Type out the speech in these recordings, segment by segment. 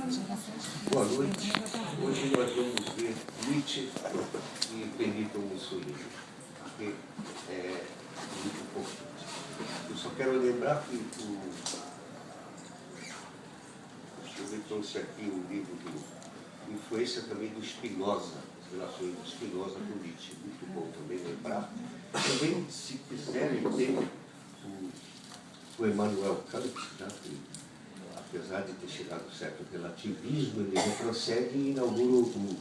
Boa noite. Hoje nós vamos ver Nietzsche e Benito Mussolini, porque é muito importante. Eu só quero lembrar que eu trouxe aqui um livro de influência também do Spinoza, as relações do Spinoza com Nietzsche, muito bom também lembrar. Também, se quiserem, tem o Emmanuel Kant, né, que, apesar de ter chegado ao certo relativismo, ele retrocede e inaugura o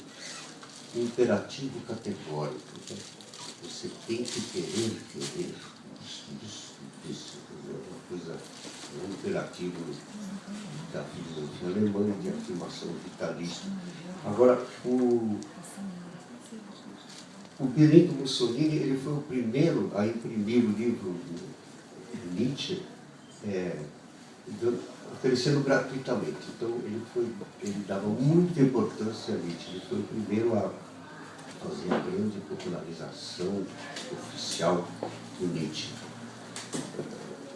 imperativo categórico. Né? Você tem que querer isso, uma coisa, um imperativo da filosofia alemã de afirmação vitalícia. Agora, o Benito Mussolini, ele foi o primeiro a imprimir o livro de Nietzsche, oferecendo gratuitamente. Então, ele dava muita importância a Nietzsche. Ele foi o primeiro a fazer a grande popularização oficial do Nietzsche.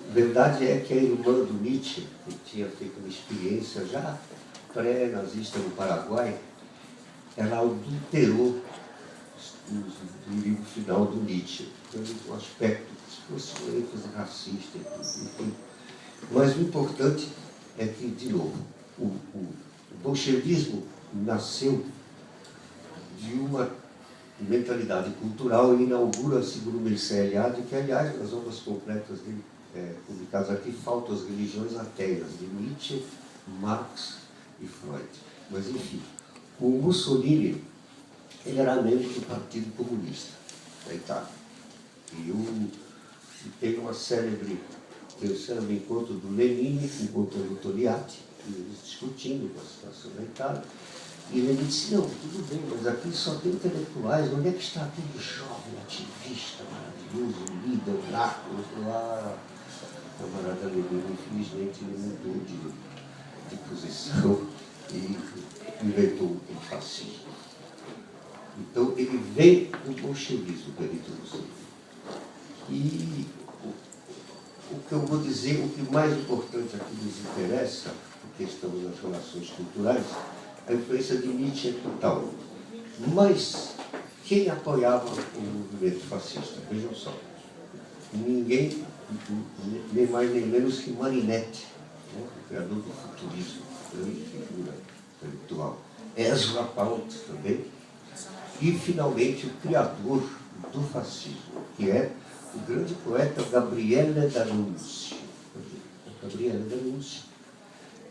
A verdade é que a irmã do Nietzsche, que tinha feito uma experiência já pré-nazista no Paraguai, ela adulterou o livro final do Nietzsche. Então, um aspecto, se fosse uma ênfase racista e tudo, enfim. Mas o importante é que, de novo, o bolchevismo nasceu de uma mentalidade cultural e inaugura, segundo Mircea Eliade, que, aliás, nas obras completas dele, publicadas aqui, faltam as religiões ateias, de Nietzsche, Marx e Freud. Mas, enfim, o Mussolini, ele era membro do Partido Comunista da Itália. E tem um célebre encontro do Lenin com o Togliatti, eles discutindo com a situação da Itália. E ele disse, não, tudo bem, mas aqui só tem intelectuais, onde é que está aquele jovem ativista maravilhoso, líder, nato? O camarada Lenin, infelizmente, ele mudou de posição e inventou o fascismo. Então, ele vem do bolchevismo, Benito Mussolini. E o que eu vou dizer, o que mais importante aqui nos interessa, porque estamos nas relações culturais, a influência de Nietzsche é total. Mas quem apoiava o movimento fascista? Vejam só. Ninguém, nem mais nem menos que Marinetti, né, o criador do futurismo, grande figura intelectual. Ezra Pound também. E, finalmente, o criador do fascismo, que é o grande poeta Gabriele D'Annunzio. Gabriele D'Annunzio,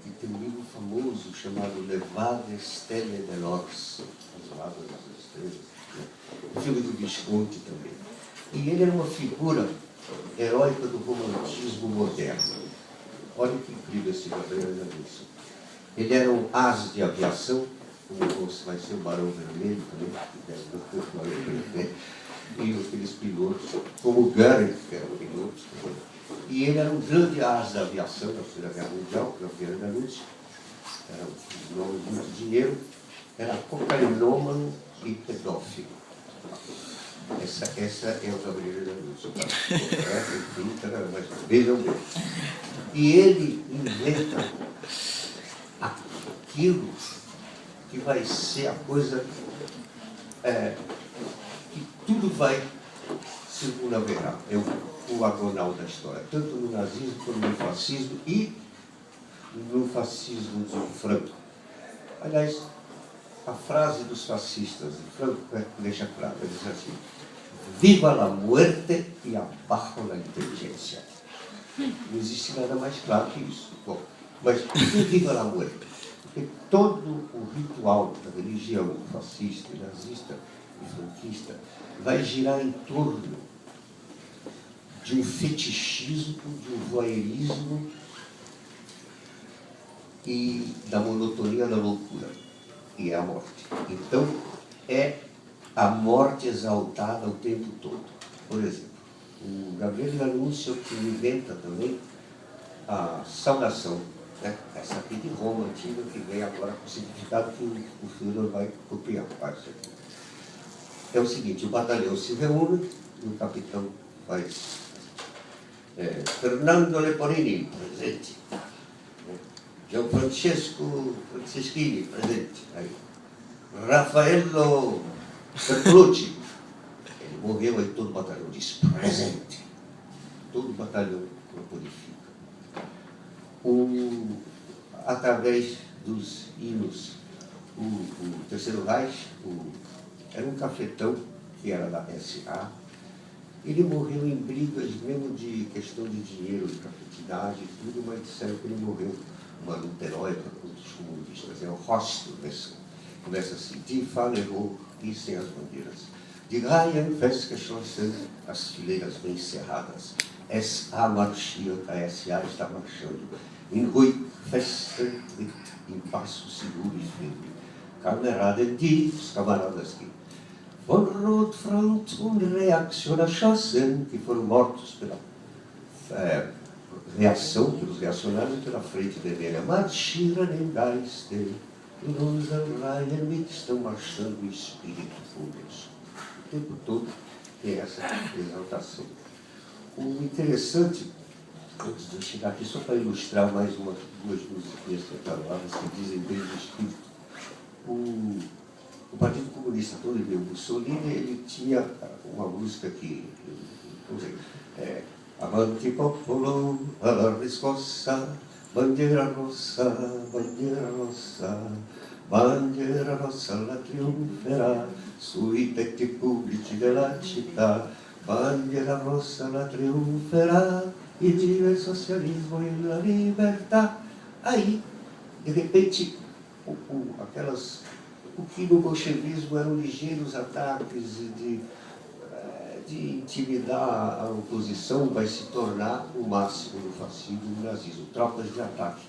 que tem um livro famoso chamado Levade Stelle dell'Orso, As Vagas das Estrelas, né? O filme do Visconti também. E ele era uma figura heróica do romantismo moderno. Olha que incrível esse Gabriele D'Annunzio. Ele era um as de aviação, como vai ser o Barão Vermelho também, que deve ter o Barão Vermelho, e aqueles pilotos, como o Goering, que era um piloto. E ele era um grande as da aviação da Primeira Guerra Mundial, Gabriele D'Annunzio, era um nome de muito dinheiro, era cocainômano e pedófilo. Essa é o Gabriele D'Annunzio, tá? Enfim, mas vejam bem. E ele inventa aquilo que vai ser a coisa que tudo vai circunnavegar. É o agonal da história, tanto no nazismo como no fascismo e no fascismo de Franco. Aliás, a frase dos fascistas de Franco deixa claro, ele diz assim: viva la muerte e abajo la inteligência. Não existe nada mais claro que isso. Bom, mas por que viva la muerte? Porque todo o ritual da religião fascista, nazista e franquista vai girar em torno de um fetichismo, de um voyeurismo e da monotonia da loucura, e é a morte. Então, é a morte exaltada o tempo todo. Por exemplo, o Gabriele D'Annunzio que inventa também a saudação, né? Essa aqui de Roma antiga, que vem agora com o significado que o Führer vai copiar. É o seguinte: o batalhão se reúne e o capitão faz Fernando Leporini, presente. Gianfrancesco Franceschini, presente. Aí. Raffaello Bertolucci. Ele morreu, aí todo o batalhão disse, presente. Todo o batalhão glorifica. Através dos hinos, o Terceiro Reich, era um cafetão, que era da SA, ele morreu em brigas, mesmo de questão de dinheiro, de cafetinagem e tudo, mas disseram que ele morreu uma luta heróica contra os comunistas. É o rosto desse. Começa assim, die Fahne e sem as bandeiras. Die Reihen festgeschlossen, as fileiras bem cerradas. SA marchiert, a SA está marchando. Em ruhig festen Tritt, em passo seguro e firme. Kameraden, os camaradas que von Rotfront und Reaktion erschossen, que foram mortos pela reação, pelos reacionários, pela frente vermelha. Marschieren im Geiste, in unseren Reihen estão marchando o espírito fúnebre. O tempo todo tem essa exaltação. O interessante, antes de eu chegar aqui, só para ilustrar mais duas musiquinhas cantarolas que dizem bem do espírito. O Partido Comunista, quando ele veio Mussolini, ele tinha uma música que, vamos dizer, Avanti popolo, alla riscossa, bandiera rossa, bandiera rossa la trionferà, sui tetti pubblici della città, bandiera rossa la trionferà, e vive il socialismo e la libertà. Aí, de repente, o que no bolchevismo eram ligeiros ataques de intimidar a oposição, vai se tornar o máximo do fascismo no nazismo, tropas de ataque.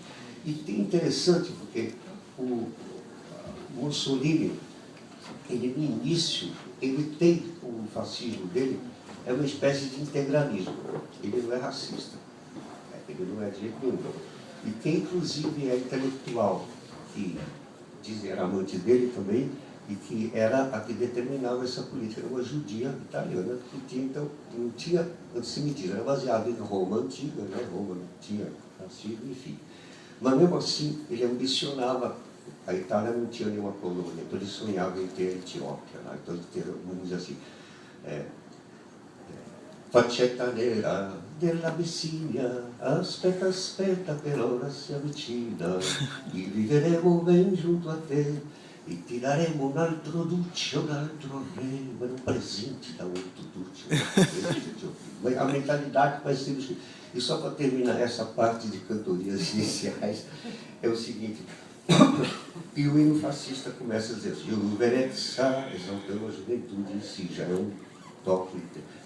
E é interessante porque o Mussolini, ele no início, ele tem o fascismo dele, é uma espécie de integralismo. Ele não é racista, ele não é de jeito nenhum. E quem inclusive é intelectual, que dizem era amante dele também, e que era a que determinava essa política, era uma judia italiana, que tinha, então, não tinha antissemitismo, era baseado em Roma antiga, né? Roma não tinha racismo, enfim. Mas mesmo assim, ele ambicionava, a Itália não tinha nenhuma colônia, então ele sonhava em ter a Etiópia, né? Então ele teve, vamos dizer assim, faccetta nera della Abissinia, aspetta, aspetta, che l'ora si avvicina, e viveremo ben junto a te, e ti daremo un altro duce, un altro re, mas um presente da outro duce, mas a mentalidade vai ser... E só para terminar essa parte de cantorias iniciais, é o seguinte, e o hino fascista começa a dizer, Juvenezza, exaltando a juventude em si, já é um toque,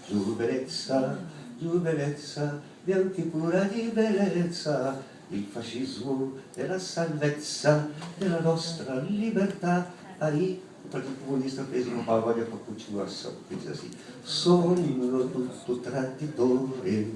Juvenezza, Juvenezza, bianchi pura di bellezza, il fascismo è la salvezza della nostra libertà. Aí o Partido Comunista fez uma paródia para a continuação, que diz assim, sono tutto traditore,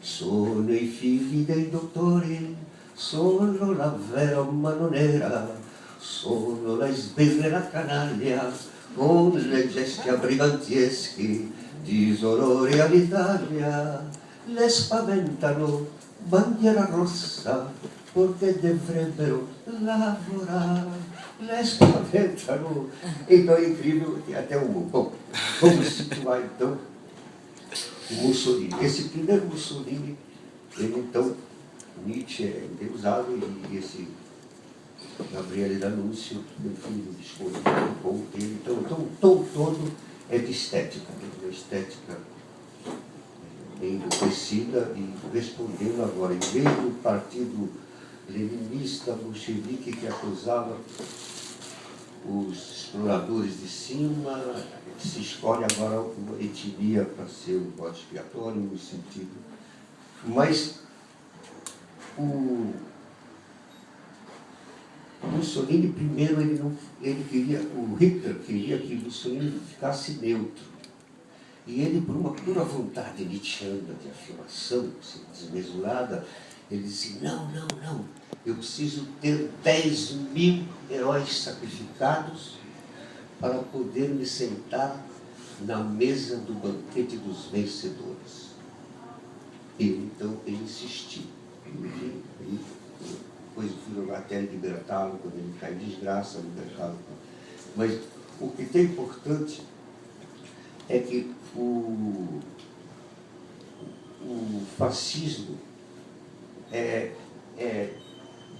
sono i figli dei dottori, sono la vera mano nera, sono la sbirra e la canaglia, con le gesti brigantieschi, disonore all'Italia, le spaventano bandiera rossa, perché dovrebbero lavorare, le spaventano. Então é incrível, tem até um... Bom, vamos situar então o Mussolini. Esse primeiro Mussolini, ele então, Nietzsche é endeusado e esse Gabriele D'Annunzio, meu filho, escolheu um pouco dele. Então, o tom todo é de estética, uma estética enlouquecida e respondendo agora, em vez do partido leninista, bolchevique, que acusava os exploradores de cima, se escolhe agora uma etnia para ser o bode expiatório, no sentido. Mas o Mussolini, primeiro, ele queria, o Hitler queria que Mussolini ficasse neutro. E ele, por uma pura vontade nietzschiana de afirmação, desmesurada, ele disse, não, eu preciso ter 10.000 heróis sacrificados para poder me sentar na mesa do banquete dos vencedores. Então, ele insistiu. depois fui até libertá-lo, quando ele cai em desgraça, libertá-lo. Mas o que tem importante é que o fascismo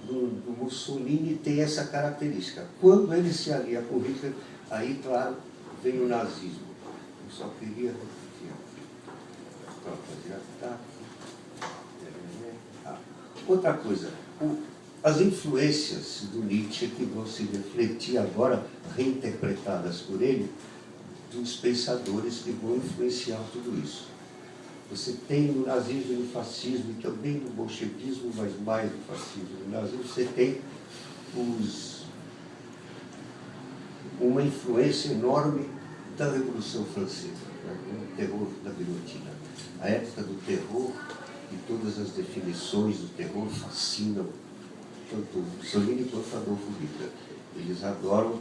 do Mussolini tem essa característica. Quando ele se alia com Hitler, aí, claro, vem o nazismo. Eu só queria repetir aqui. Outra coisa, as influências do Nietzsche que vão se refletir agora, reinterpretadas por ele, dos pensadores que vão influenciar tudo isso. Você tem no nazismo e no fascismo, e também no bolchevismo, mas mais no fascismo. No nazismo você tem uma influência enorme da Revolução Francesa, né? O terror da guilhotina. A época do terror e todas as definições do terror fascinam tanto Mussolini quanto Adolfo Hitler. Eles adoram.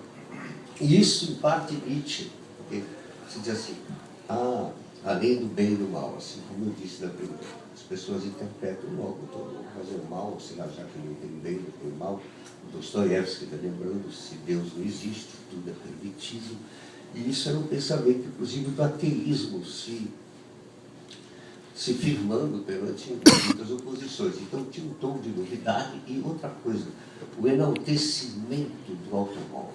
E isso, em parte, Nietzsche. Porque se diz assim, além do bem e do mal, assim como eu disse na primeira, as pessoas interpretam logo, fazer o mal, sei lá, já que não tem bem, não tem mal. O Dostoiévski está lembrando, se Deus não existe, tudo é permitido. E isso era um pensamento, inclusive, do ateísmo se firmando perante muitas oposições. Então tinha um tom de novidade e outra coisa, o enaltecimento do automóvel.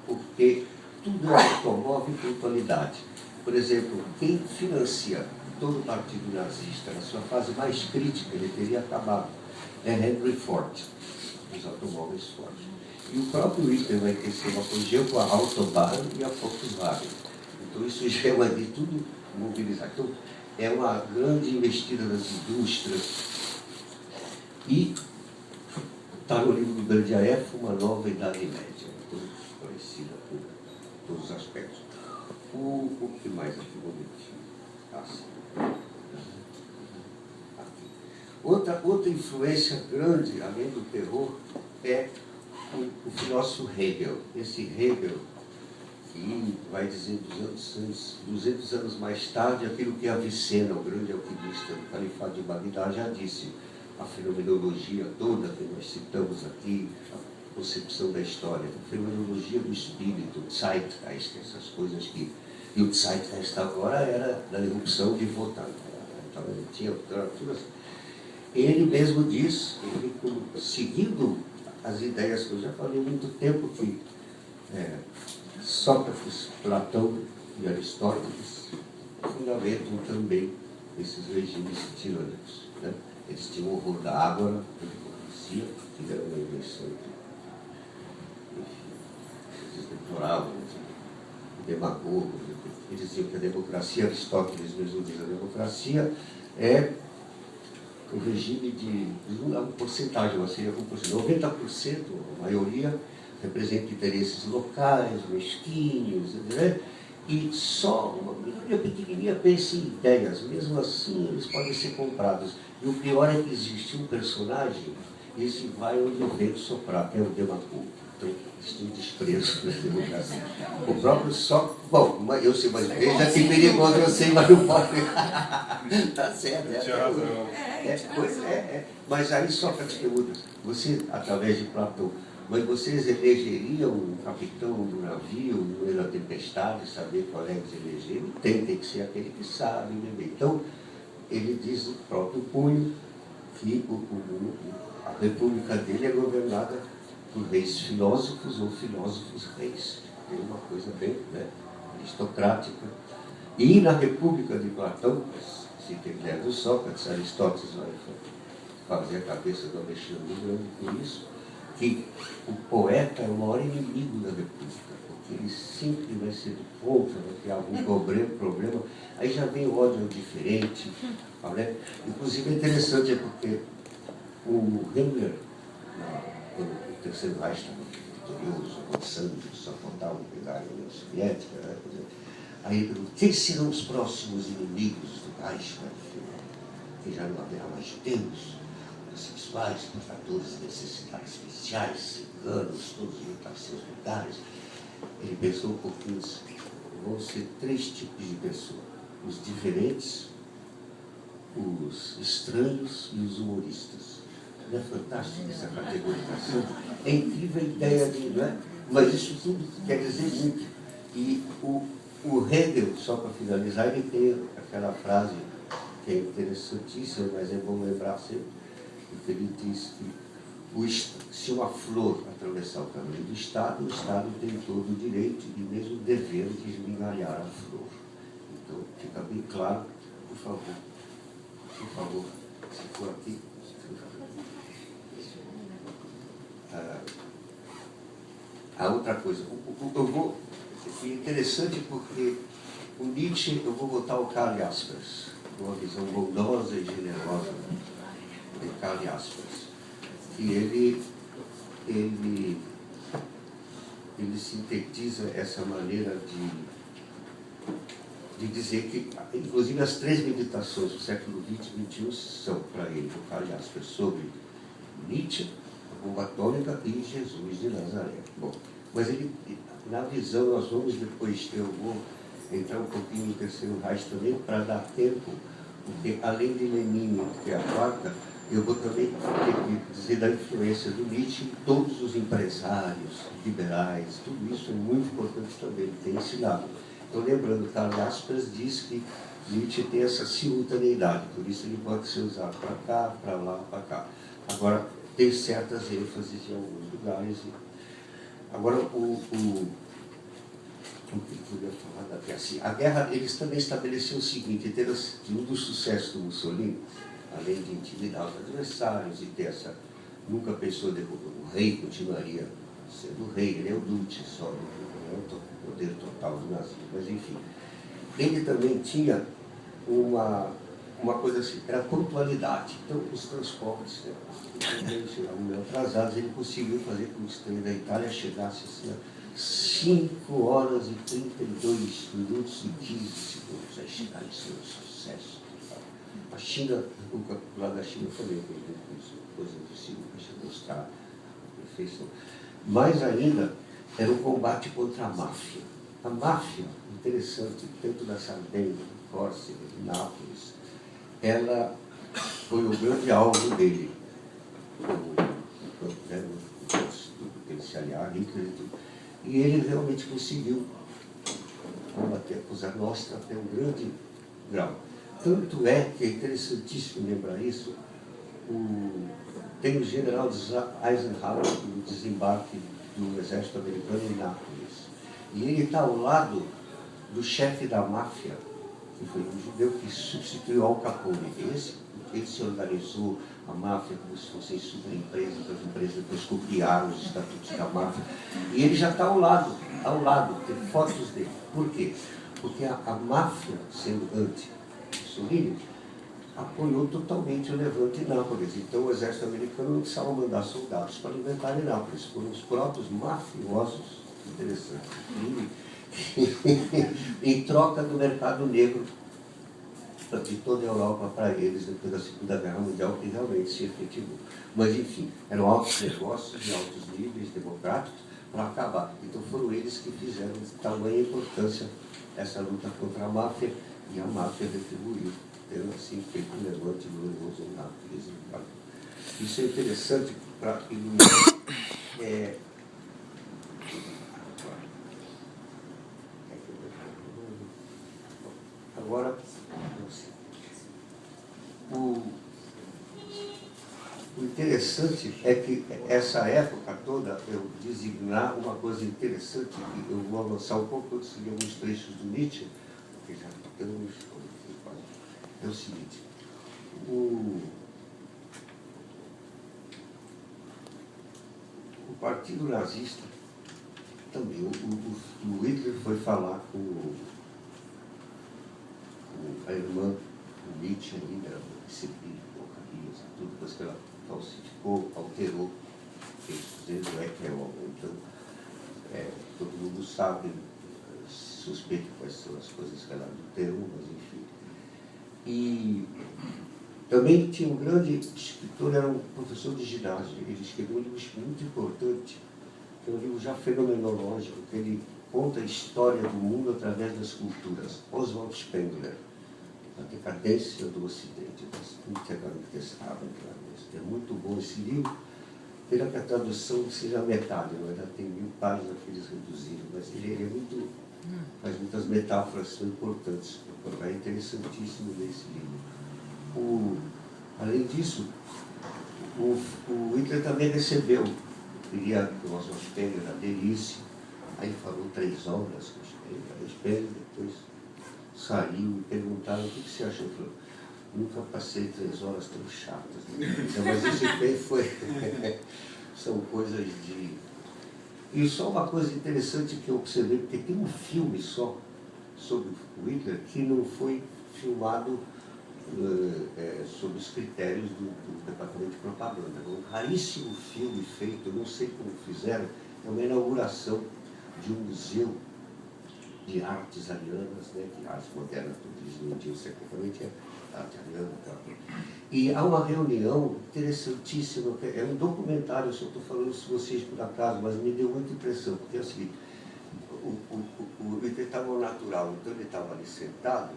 Porque tudo é automóvel e pontualidade. Por exemplo, quem financia todo o partido nazista na sua fase mais crítica, ele teria acabado, é Henry Ford, os automóveis Ford. E o próprio Hitler vai ter seu apogeu com a Autobahn e a Volkswagen. Então isso gera de tudo mobilizar. Então é uma grande investida nas indústrias. E está no livro do Berdyaev, Uma Nova Idade Média, conhecida por todos os aspectos. O que mais aqui? Um momentinho. Outra influência grande, além do terror, é o filósofo Hegel. Esse Hegel, que vai dizer 200 anos mais tarde aquilo que Avicena, o grande alquimista do Califado de Bagdá, já disse. A fenomenologia toda que nós citamos aqui, a concepção da história, a fenomenologia do espírito, o Zeitgeist, essas coisas que... E o Zeitgeist agora era da erupção de Wotan. Então ele tinha tudo assim. Ele mesmo diz, seguindo as ideias que eu já falei há muito tempo, que Sócrates, Platão e Aristóteles fundamentam também esses regimes tirânicos, né? Eles tinham horror da ágora, da democracia, que era uma invenção, eles deploravam, demagogos. Eles diziam que a democracia, Aristóteles mesmo diz, a democracia é o regime de uma porcentagem, uma seria 90%, a maioria, representa interesses locais, mesquinhos, né? E só uma minoria pequenininha pensa em ideias, mesmo assim eles podem ser comprados. E o pior é que existe um personagem, esse vai onde o vento soprar, que é o demagogo. Então, estou desprezo pela democracia. O próprio Sócrates, bom, eu sei, mas veja que perigoso eu sei, mas não pode. Está certo. Mas aí Sócrates pergunta, você, através de Platão, mas vocês elegeriam um capitão do navio no meio da tempestade, saber qual é que eleger? Não tem que ser aquele que sabe, né? Então, ele diz no próprio punho que a república dele é governada por reis filósofos ou filósofos reis. Tem uma coisa bem, né, aristocrática. E na República de Platão, se tem ideia do Sócrates, Aristóteles vai fazer a cabeça do Alexandre Grande por isso, que o poeta é o maior inimigo da República, porque ele sempre vai ser do contra, vai ter algum problema, aí já vem o ódio diferente. Né? Inclusive é interessante, porque o Himmler, o terceiro Reich estava vitorioso, avançando, só faltava pegar a União Soviética, né? Aí ele perguntou, quem serão os próximos inimigos do Reich? Né? Que já não haverá mais judeus, sexuais, portadores de necessidades especiais, ciganos, todos lutar seus lugares. Ele pensou um pouquinho assim, vão ser 3 tipos de pessoas, os diferentes, os estranhos e os humoristas. Não é fantástico essa categorização? É incrível a ideia de, não é? Mas isso tudo quer dizer muito. E o Hegel, só para finalizar, ele tem aquela frase que é interessantíssima, mas é bom lembrar sempre, porque ele diz que se uma flor atravessar o caminho do Estado, o Estado tem todo o direito e mesmo o dever de esmigalhar a flor. Então, fica bem claro, por favor, se for aqui. A outra coisa, é interessante porque o Nietzsche, eu vou botar o Karl Jaspers, uma visão bondosa e generosa de Karl Jaspers. E ele sintetiza essa maneira de dizer que, inclusive, as 3 meditações do século XX e XXI são, para ele, o Karl Jaspers, sobre Nietzsche, a bomba atômica e Jesus de Nazaré. Bom, mas ele, na visão, nós vamos depois, eu vou entrar um pouquinho no terceiro Reich também, para dar tempo, porque além de Lenin, que é a quarta, eu vou também ter que dizer da influência do Nietzsche em todos os empresários, liberais, tudo isso é muito importante também, tem esse lado. Então, lembrando, Karl Jaspers diz que Nietzsche tem essa simultaneidade, por isso ele pode ser usado para cá, para lá, para cá. Agora, tem certas ênfases em alguns lugares. Agora, o que eu podia falar da assim, a guerra, eles também estabeleceram o seguinte, que um dos sucessos do Mussolini, além de intimidar os adversários e ter essa... Nunca pensou que o rei continuaria sendo rei, ele é o Duce só, não é o poder total do nazismo, mas enfim. Ele também tinha uma coisa assim, era a pontualidade. Então, os transportes, né, chegavam meio atrasados, ele conseguiu fazer com que o trem da Itália chegasse assim, a 5 horas e 32 minutos e 15 segundos. Aí chegaram em seu sucesso. A China, lá da China também, coisa do siglo, deixa eu buscar a perfeição. Mais ainda, era o combate contra a máfia. A máfia, interessante, tanto da Sardenha, de Córcega, de Nápoles, ela foi o grande alvo dele, ele se aliar, Hitler e tudo. E ele realmente conseguiu combater a Cosa Nostra até um grande grau. Tanto é que é interessantíssimo lembrar isso, tem o general Eisenhower, no desembarque do exército americano em Nápoles. E ele está ao lado do chefe da máfia, que foi um judeu que substituiu Al Capone. Ele se organizou a máfia como se fossem superempresas, as empresas depois copiaram os estatutos da máfia. E ele já está ao lado, tem fotos dele. Por quê? Porque a máfia, sendo anti-Mussolini, apoiou totalmente o levante em Nápoles. Então o exército americano não precisava mandar soldados para libertar em Nápoles. Foram os próprios mafiosos, interessante, em troca do mercado negro de toda a Europa para eles depois da Segunda Guerra Mundial, que realmente se efetivou. Mas, enfim, eram altos negócios de altos níveis democráticos para acabar. Então foram eles que fizeram de tamanha importância essa luta contra a máfia, e a máfia retribuiu, tendo assim feito um levante glorioso em Nápoles. Isso é interessante para iluminar. Agora, o interessante é que essa época toda, eu designar uma coisa interessante, que eu vou avançar um pouco, eu segui alguns trechos do Nietzsche, porque já estamos... É o seguinte, o Partido Nazista, também, o Hitler foi falar com a irmã do Nietzsche ainda, era recebido porcarias e tudo, depois que ela falsificou, alterou, dizendo que é homem. Então, todo mundo sabe, suspeita quais são as coisas que ela adulterou, mas enfim. E também tinha um grande escritor, era um professor de ginásio, ele escreveu um livro muito importante, que é um livro já fenomenológico, que ele conta a história do mundo através das culturas, Oswald Spengler. A Decadência do Ocidente, das Integralidades. É muito bom esse livro. Pena que a tradução seja metade, não ainda tem 1000 páginas que eles reduziram, mas ele é muito, faz muitas metáforas que são importantes. É interessantíssimo ler esse livro. Além disso, o Hitler também recebeu, queria que o nosso Spengler, a delícia, aí falou 3 horas com o Spengler, depois saiu e perguntaram o que você achou. Ele falou, nunca passei 3 horas tão chatas. Mas isso bem foi... São coisas de... E só uma coisa interessante que eu observei, porque tem um filme só sobre o Hitler que não foi filmado sob os critérios do Departamento de Propaganda. Um raríssimo filme feito, não sei como fizeram, é uma inauguração de um museu de artes arianas, né, que artes modernas, eles vendiam secretamente arte ariana. E há uma reunião interessantíssima, é um documentário, eu só estou falando se vocês por acaso, mas me deu muita impressão, porque é o seguinte, o Hitler estava ao natural, então ele estava ali sentado,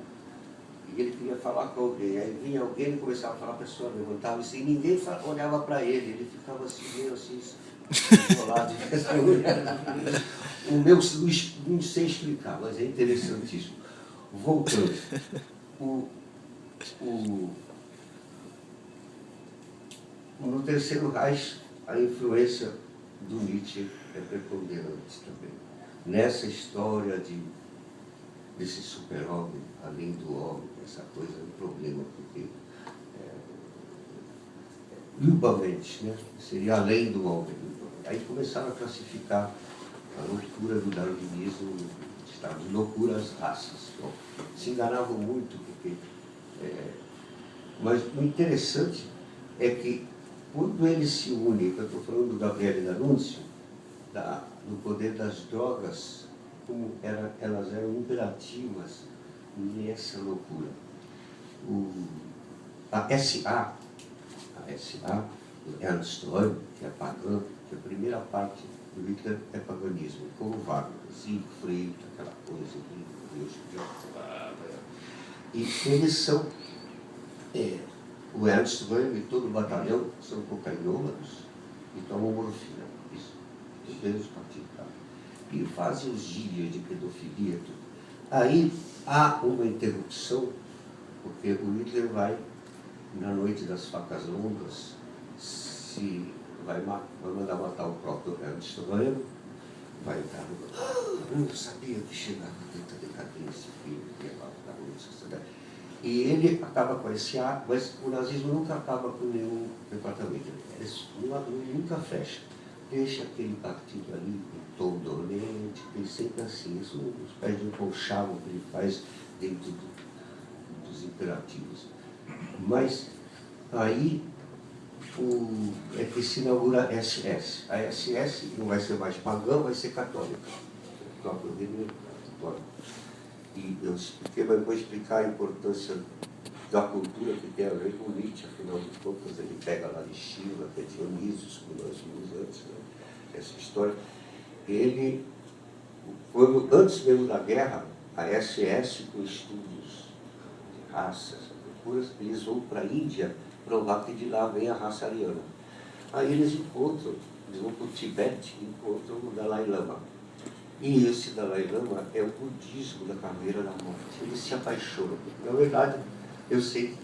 e ele queria falar com alguém, aí vinha alguém e começava a falar, a pessoa levantava assim, e ninguém olhava para ele, ele ficava assim, meio assim, enrolado. O meu não sei explicar, mas é interessantíssimo. Voltando, no Terceiro Reich, a influência do Nietzsche é preponderante também. Nessa história desse super-homem, além do homem, essa coisa é um problema, porque globalmente, né? Seria além do homem. Aí começaram a classificar a loucura do darwinismo, estado de loucura às raças. Então, se enganavam muito, porque... mas o interessante é que quando eles se unem, eu estou falando do Gabriele D'Annunzio, do poder das drogas, como elas eram imperativas nessa loucura. A SA, do Ernst Röhm, que é pagã, que a primeira parte do Hitler é paganismo, como Wagner, Siegfried, aquela coisa, Deus, e eles são, o Ernst Röhm e todo o batalhão são cocainômanos e tomam morfina, isso, os mesmos partidos, e fazem os dias de pedofilia, tudo. Aí há uma interrupção, porque o Hitler vai, na noite das facas longas, vai mandar matar o próprio Ernst Röhm, vai entrar no... Eu sabia que chegava tanta decadência, filho, que ia lá na Rússia, e ele acaba com esse ar, mas o nazismo nunca acaba com nenhum departamento. Ele nunca fecha. Deixa aquele partido ali em tom dormente, ele sempre assim. Isso os pés de um conchavo que ele faz dentro dos imperativos. Mas aí é que se inaugura a SS. A SS não vai ser mais pagã, vai ser católica. O próprio Hitler é católico. E eu expliquei, mas vou explicar a importância da cultura que tem a ver com Nietzsche, afinal de contas, ele pega lá de China, que é Dionísios, como nós vimos antes, né? Essa história. Ele, antes mesmo da guerra, a SS, com estudos de raças, procuras, eles vão para a Índia provar que de lá vem a raça ariana. Aí eles vão para o Tibete e encontram o Dalai Lama. E esse Dalai Lama é o budismo da carreira da morte. Ele se apaixona. Na verdade, eu sei que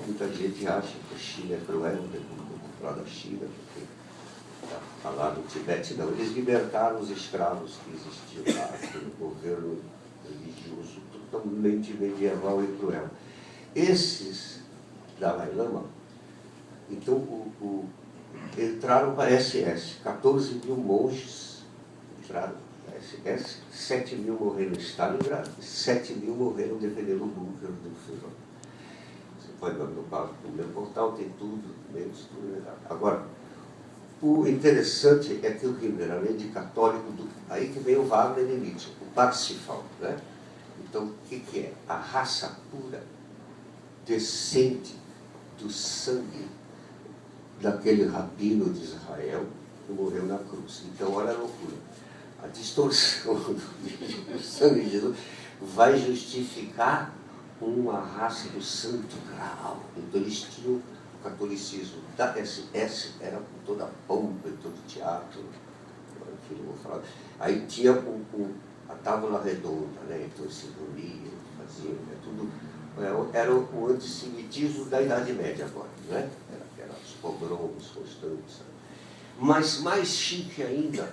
muita gente acha que a China é cruel, né? Vamos falar da China, porque falar do Tibete, não. Eles libertaram os escravos que existiam lá, pelo governo religioso totalmente medieval e cruel. Esses Dalai Lama, então, entraram para a SS. 14 mil monges entraram. 7 mil morreram em Stalingrad, 7 mil morreram defendendo o bunker do Furon. Você pode ver no meu portal, tem tudo, menos tudo. Agora, o interessante é que o Himmler, além de católico, aí que vem o Wagner e Nietzsche, o Parsifal, né? Então, o que é? A raça pura descende do sangue daquele rabino de Israel que morreu na cruz. Então, olha a loucura. A distorção do sangue de Jesus vai justificar uma raça do santo grau. Então eles tinham o catolicismo da SS, era com toda a pompa e todo o teatro, enfim, não vou falar. Aí tinha a tábua redonda, né? Então eles se reuniam, faziam, né? Tudo. Era o antissemitismo da Idade Média agora, né? Era os pogroms constantes. Mas mais chique ainda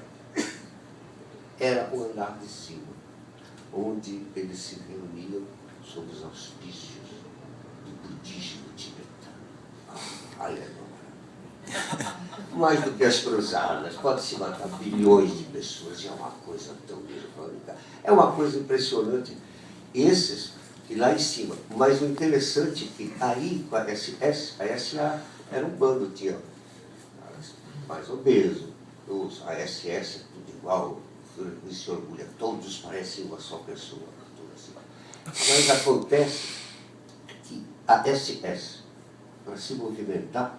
era o andar de cima, onde eles se reuniam sob os auspícios do budismo tibetano. Aleluia! Mais do que as cruzadas, pode-se matar bilhões de pessoas, e é uma coisa tão irônica. É uma coisa impressionante. Esses que lá em cima, mas o interessante é que aí, com a SS, a SA era um bando, tinha mais obeso, a SS é tudo igual, o se orgulha, todos parecem uma só pessoa. Assim. Mas acontece que a SS, para se movimentar,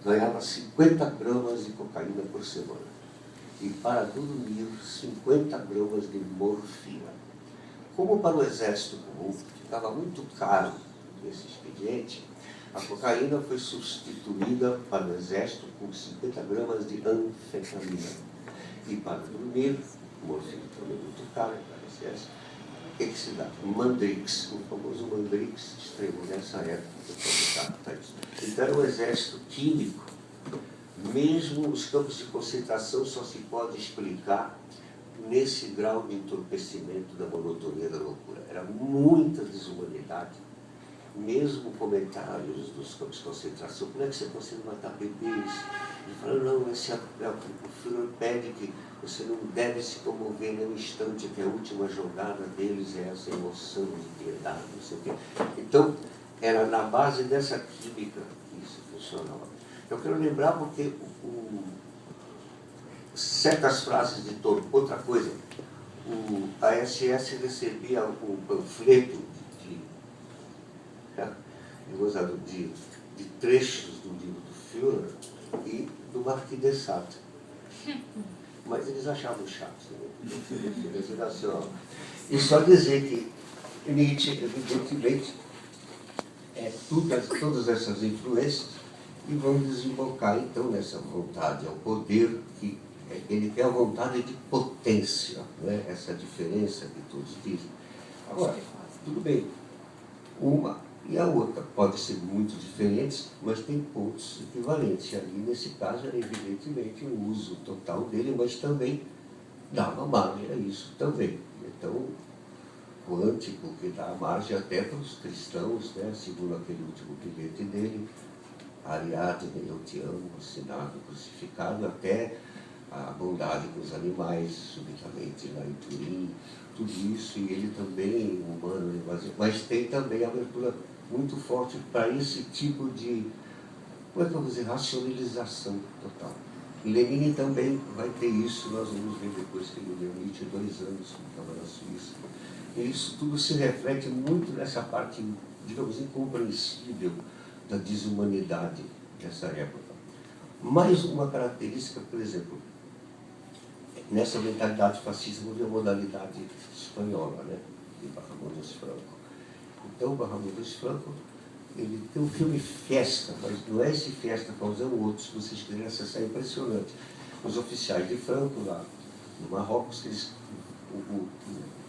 ganhava 50 gramas de cocaína por semana. E para dormir, 50 gramas de morfina. Como para o exército comum ficava muito caro esse expediente, a cocaína foi substituída para o exército com 50 gramas de anfetamina. E para dormir, morfina também muito caro para o exército, o que se dá? Mandrix, o famoso Mandrix estreou nessa época. Então era um exército químico. Mesmo os campos de concentração só se pode explicar nesse grau de entorpecimento da monotonia da loucura. Era muita desumanidade. Mesmo comentários dos campos de concentração, como é que você consegue matar bebês? Ele fala, não, o Führer pede que você não deve se comover nem um instante, que a última jogada deles é essa emoção de piedade, não sei o quê. Então, era na base dessa química que isso funcionava. Eu quero lembrar porque certas frases de Tolkien. Outra coisa, a SS recebia um panfleto de trechos do livro do Führer e do Marquis de Sade. Mas eles achavam chato. E só dizer que Nietzsche, evidentemente, todas essas influências e vão desembocar, então, nessa vontade ao poder, que ele tem a vontade de potência, né? Essa diferença que todos dizem. Agora, tudo bem, uma e a outra podem ser muito diferentes, mas tem pontos equivalentes. E ali, nesse caso, era evidentemente o uso total dele, mas também dava margem a isso também. Então, quântico que dá margem até para os cristãos, né? Segundo aquele último bilhete dele, Ariadne, eu te amo, assinado, crucificado, até a bondade com os animais, subitamente lá em Turim, tudo isso, e ele também, humano, mas tem também a abertura muito forte para esse tipo de, como é que eu vou dizer, racionalização total. E Lenin também vai ter isso, nós vamos ver depois que ele leu Nietzsche 2 anos, quando estava na Suíça. E isso tudo se reflete muito nessa parte, digamos, incompreensível da desumanidade dessa época. Mais uma característica, por exemplo, nessa mentalidade fascista houve a modalidade espanhola, né, de Bahamondes Franco. Então, Bahamondes Franco, ele tem um filme Fiesta, mas não é esse Fiesta causando outros, se vocês quiserem acessar, é impressionante. Os oficiais de Franco, lá no Marrocos, o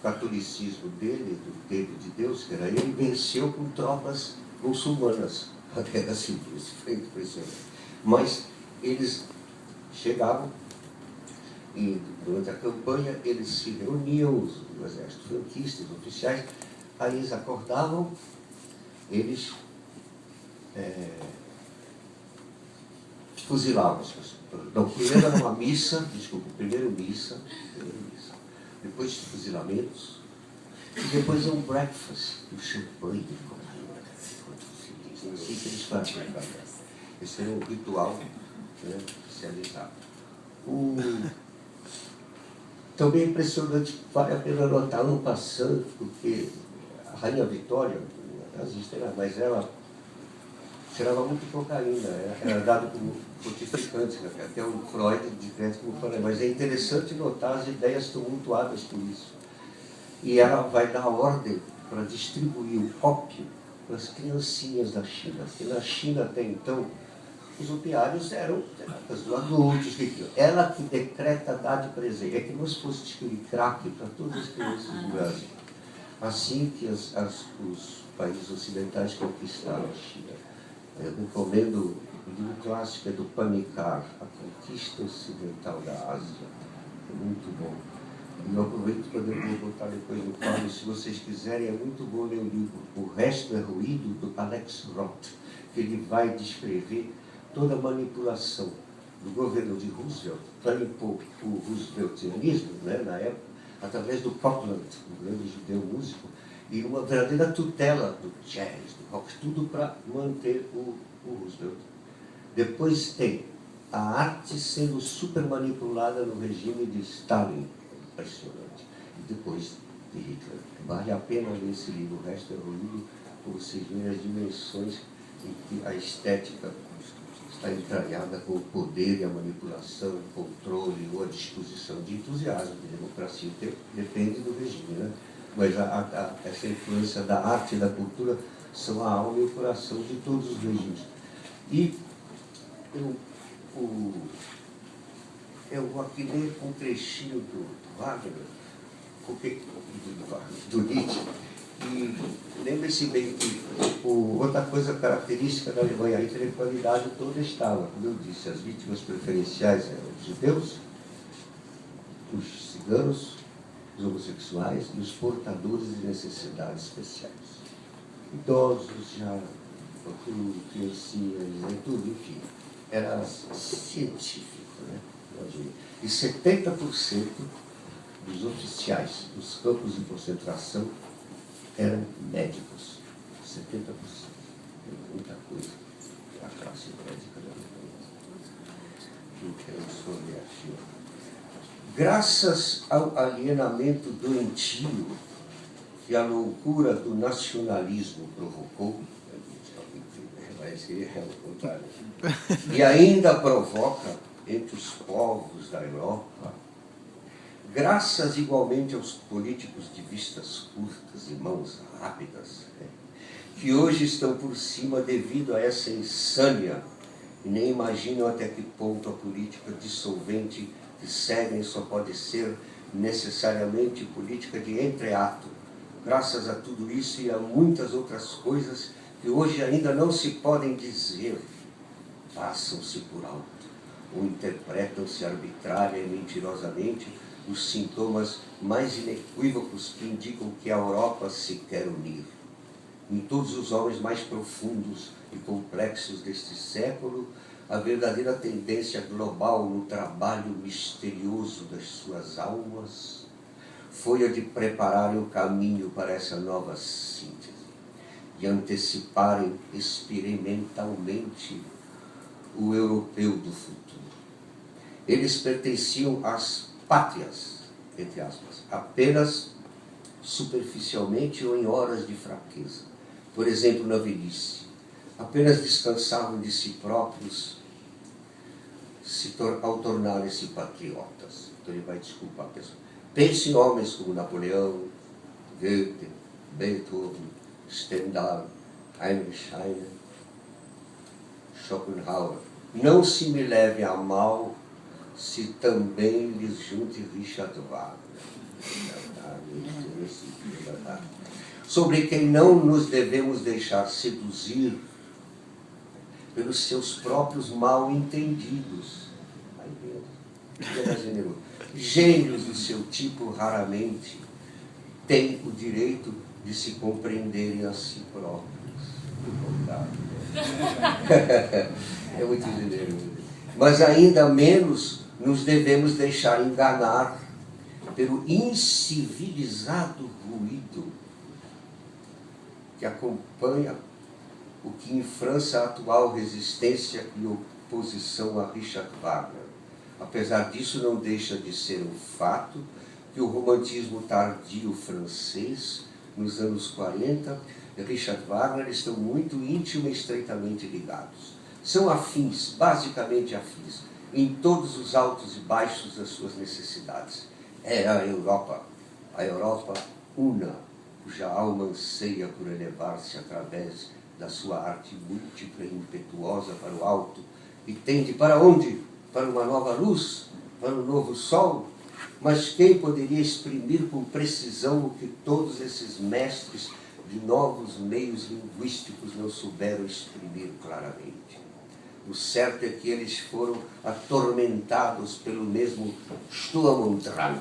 catolicismo dele, do Dedo de Deus, que era ele, venceu com tropas muçulmanas a guerra civil. Isso foi impressionante. Mas eles chegavam e, durante a campanha, eles se reuniam, o exército franquista, os oficiais, aí eles acordavam, eles fuzilavam as pessoas. Então, primeiro era uma missa, primeiro missa, depois fuzilamentos, e depois um breakfast, um champanhe, assim que eles faziam. Esse era um ritual, né, oficializado. Também é impressionante, vale a pena notar, um passando, porque a Rainha Vitória, nazista, mas ela cheirava muito cocaína, era dado como fortificante, né? Até o Freud descreve como falei, mas é interessante notar as ideias tumultuadas por isso. E ela vai dar ordem para distribuir o ópio para as criancinhas da China. Porque na China, até então, os opiários eram terapeutas do adultos. Ela que decreta dar de presente. É como se fosse distribuir crack para todas as crianças do Brasil. Assim que os países ocidentais conquistaram a China. Eu recomendo, o livro clássico é do Panikkar, A Conquista Ocidental da Ásia. É muito bom. E eu aproveito para eu vou botar depois no quadro, se vocês quiserem, é muito bom ler o livro O Resto é Ruído, do Alex Roth, que ele vai descrever toda a manipulação do governo de Roosevelt para impor o rooseveltianismo, né, na época, através do Copland, um grande judeu músico, e uma verdadeira tutela do jazz, do rock, tudo para manter o Roosevelt. Depois tem a arte sendo super manipulada no regime de Stalin, impressionante, e depois de Hitler. Vale a pena ler esse livro, O Resto é Ruído, para vocês verem as dimensões em que a estética está entranhada com o poder e a manipulação, o controle ou a disposição de entusiasmo de democracia, que depende do regime, né? Mas essa influência da arte e da cultura são a alma e o coração de todos os regimes. E eu vou aqui ler um trechinho do Wagner, do Nietzsche, e lembre-se bem que outra coisa característica da Alemanha, a intelectualidade toda estava, como eu disse, as vítimas preferenciais eram os judeus, os ciganos, os homossexuais e os portadores de necessidades especiais. Idosos já, criancinhas, tudo, enfim. Era científico, né? E 70% dos oficiais dos campos de concentração eram médicos. 70%. Muita coisa. A classe médica da Alemanha. Graças ao alienamento doentio que a loucura do nacionalismo provocou, e ainda provoca entre os povos da Europa, graças igualmente aos políticos de vistas curtas e mãos rápidas, que hoje estão por cima devido a essa insânia e nem imaginam até que ponto a política dissolvente que seguem só pode ser necessariamente política de entreato. Graças a tudo isso e a muitas outras coisas que hoje ainda não se podem dizer, passam-se por alto ou interpretam-se arbitrária e mentirosamente os sintomas mais inequívocos que indicam que a Europa se quer unir. Em todos os homens mais profundos e complexos deste século, a verdadeira tendência global no trabalho misterioso das suas almas foi a de prepararem o caminho para essa nova síntese, de anteciparem experimentalmente o europeu do futuro. Eles pertenciam às pátrias, entre aspas, apenas superficialmente ou em horas de fraqueza. Por exemplo, na velhice, apenas descansavam de si próprios ao tornarem-se patriotas. Então ele vai desculpar a pessoa. Pense em homens como Napoleão, Goethe, Beethoven, Stendhal, Heinrich Heine, Schopenhauer. Não se me leve a mal se também lhes junte Richard Wagner. Sobre quem não nos devemos deixar seduzir pelos seus próprios mal entendidos. Gênios do seu tipo raramente têm o direito de se compreenderem a si próprios. É muito generoso. Mas ainda menos nos devemos deixar enganar pelo incivilizado ruído que acompanha o que em França a atual resistência e oposição a Richard Wagner. Apesar disso, não deixa de ser um fato que o romantismo tardio francês, nos anos 40, e Richard Wagner estão muito íntimos e estreitamente ligados. São afins, basicamente afins, em todos os altos e baixos das suas necessidades. É a Europa una, cuja alma anseia por elevar-se através da sua arte múltipla e impetuosa para o alto, e tende para onde? Para uma nova luz, para um novo sol. Mas quem poderia exprimir com precisão o que todos esses mestres de novos meios linguísticos não souberam exprimir claramente? O certo é que eles foram atormentados pelo mesmo Sturm-und-Drang.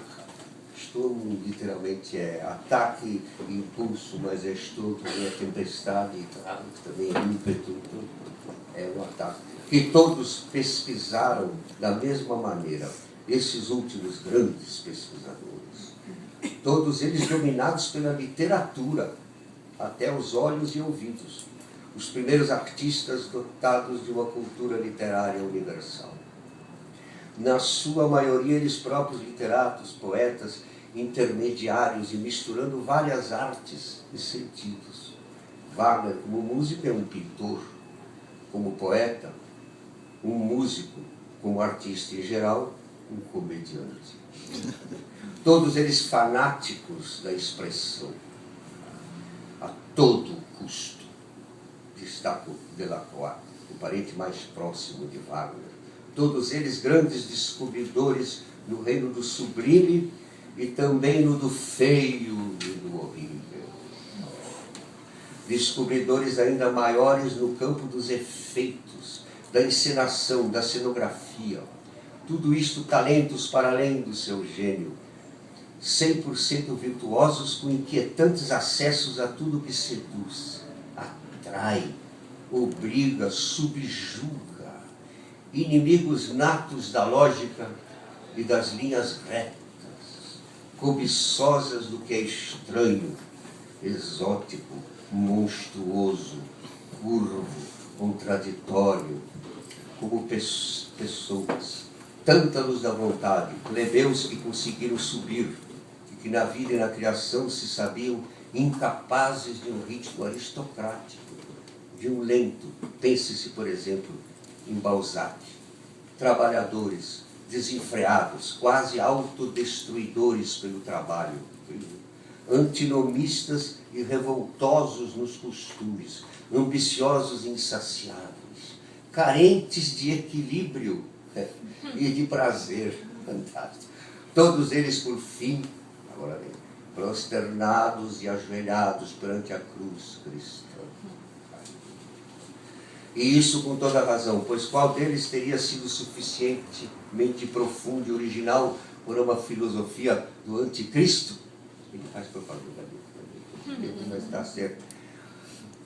Sturm literalmente é ataque e impulso, mas Sturm também é tempestade, e Drang também é ímpeto, é um ataque. Que todos pesquisaram da mesma maneira, esses últimos grandes pesquisadores. Todos eles dominados pela literatura, até os olhos e ouvidos. Os primeiros artistas dotados de uma cultura literária universal. Na sua maioria, eles próprios literatos, poetas, intermediários e misturando várias artes e sentidos. Wagner, como músico, é um pintor, como poeta, um músico, como artista em geral, um comediante. Todos eles fanáticos da expressão, a todo custo. Destaco Delacroix, o parente mais próximo de Wagner. Todos eles grandes descobridores no reino do sublime e também no do feio e do horrível. Descobridores ainda maiores no campo dos efeitos, da encenação, da cenografia. Tudo isto talentos para além do seu gênio. 100% virtuosos com inquietantes acessos a tudo que seduz, atrai, obriga, subjuga. Inimigos natos da lógica e das linhas retas, cobiçosas do que é estranho, exótico, monstruoso, curvo, contraditório, como pessoas, tântalos da vontade, plebeus que conseguiram subir e que na vida e na criação se sabiam incapazes de um ritmo aristocrático, de um lento. Pense-se, por exemplo, em Balzac. Trabalhadores, desenfreados, quase autodestruidores pelo trabalho, antinomistas e revoltosos nos costumes, ambiciosos e insaciáveis, carentes de equilíbrio e de prazer. Fantástico. Todos eles, por fim, agora vem, prosternados e ajoelhados perante a cruz cristã. E isso com toda razão, pois qual deles teria sido suficientemente profundo e original por uma filosofia do anticristo? Ele faz propaganda dele, mas está certo.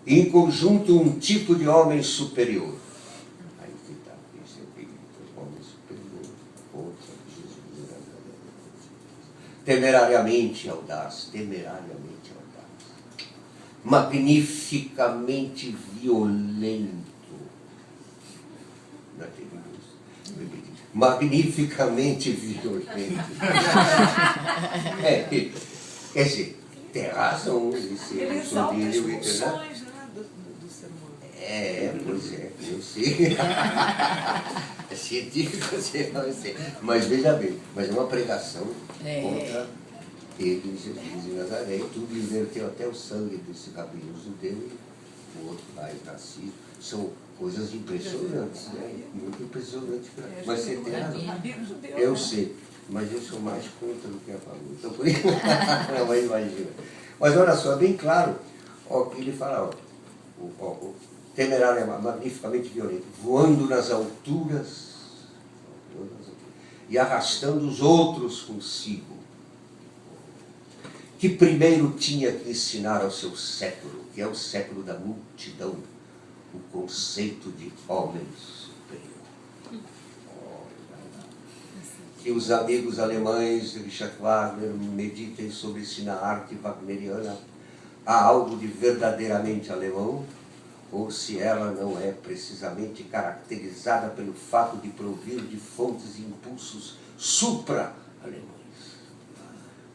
Em conjunto, um tipo de homem superior. Aí que está, esse é o período, homem superior, contra Jesus. Temerariamente audaz, magnificamente violento. Magnificamente violento. Quer dizer, tem razão. Ele exalta as funções, né, do ser humano. Pois é, eu sei. É científico, eu sei. Mas veja bem, mas é uma pregação contra ele, Jesus de Nazaré, e tudo inverteu até o sangue desse cabelo judeu e o outro lá, Narciso. São coisas impressionantes, né? Muito impressionantes. Mas você tem razão. Eu sei, mas eu sou mais contra do que a favor. Então, por isso, não, mas imagina. Mas olha só, é bem claro o que ele fala, o temerário é magnificamente violento, voando nas alturas e arrastando os outros consigo, que primeiro tinha que ensinar ao seu século, que é o século da multidão, o conceito de homem superior. Que os amigos alemães de Richard Wagner meditem sobre se na arte wagneriana há algo de verdadeiramente alemão, ou se ela não é precisamente caracterizada pelo fato de provir de fontes e impulsos supra-alemães,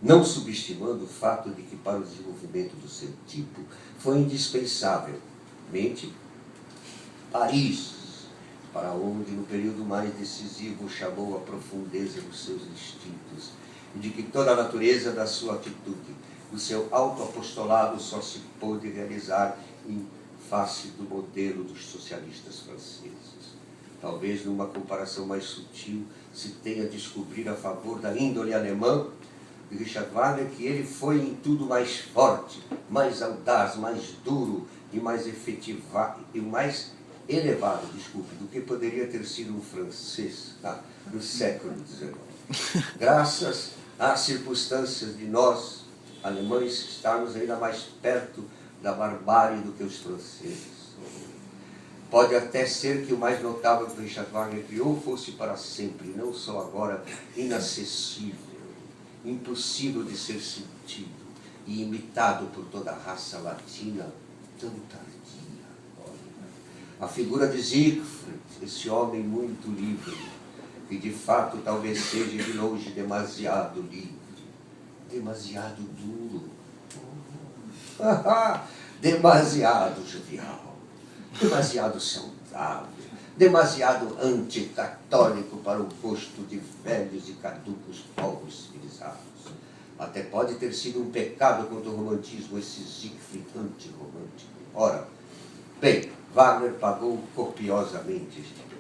não subestimando o fato de que para o desenvolvimento do seu tipo foi indispensavelmente Paris, para onde no período mais decisivo chamou a profundeza dos seus instintos, e de que toda a natureza da sua atitude, o seu autoapostolado só se pôde realizar em face do modelo dos socialistas franceses. Talvez numa comparação mais sutil se tenha a descobrir a favor da índole alemã de Richard Wagner que ele foi em tudo mais forte, mais audaz, mais duro e mais elevado, do que poderia ter sido um francês no século XIX. Graças às circunstâncias de nós, alemães, estarmos ainda mais perto da barbárie do que os franceses. Pode até ser que o mais notável que Richard Wagner criou fosse para sempre, não só agora, inacessível, impossível de ser sentido e imitado por toda a raça latina tão tardia. A figura de Siegfried, esse homem muito livre, que de fato talvez seja de longe demasiado livre, demasiado duro, demasiado jovial, demasiado saudável, demasiado anticatólico para o gosto de velhos e caducos povos civilizados. Até pode ter sido um pecado contra o romantismo esse Siegfried antirromântico. Ora, bem, Wagner pagou copiosamente este pecado.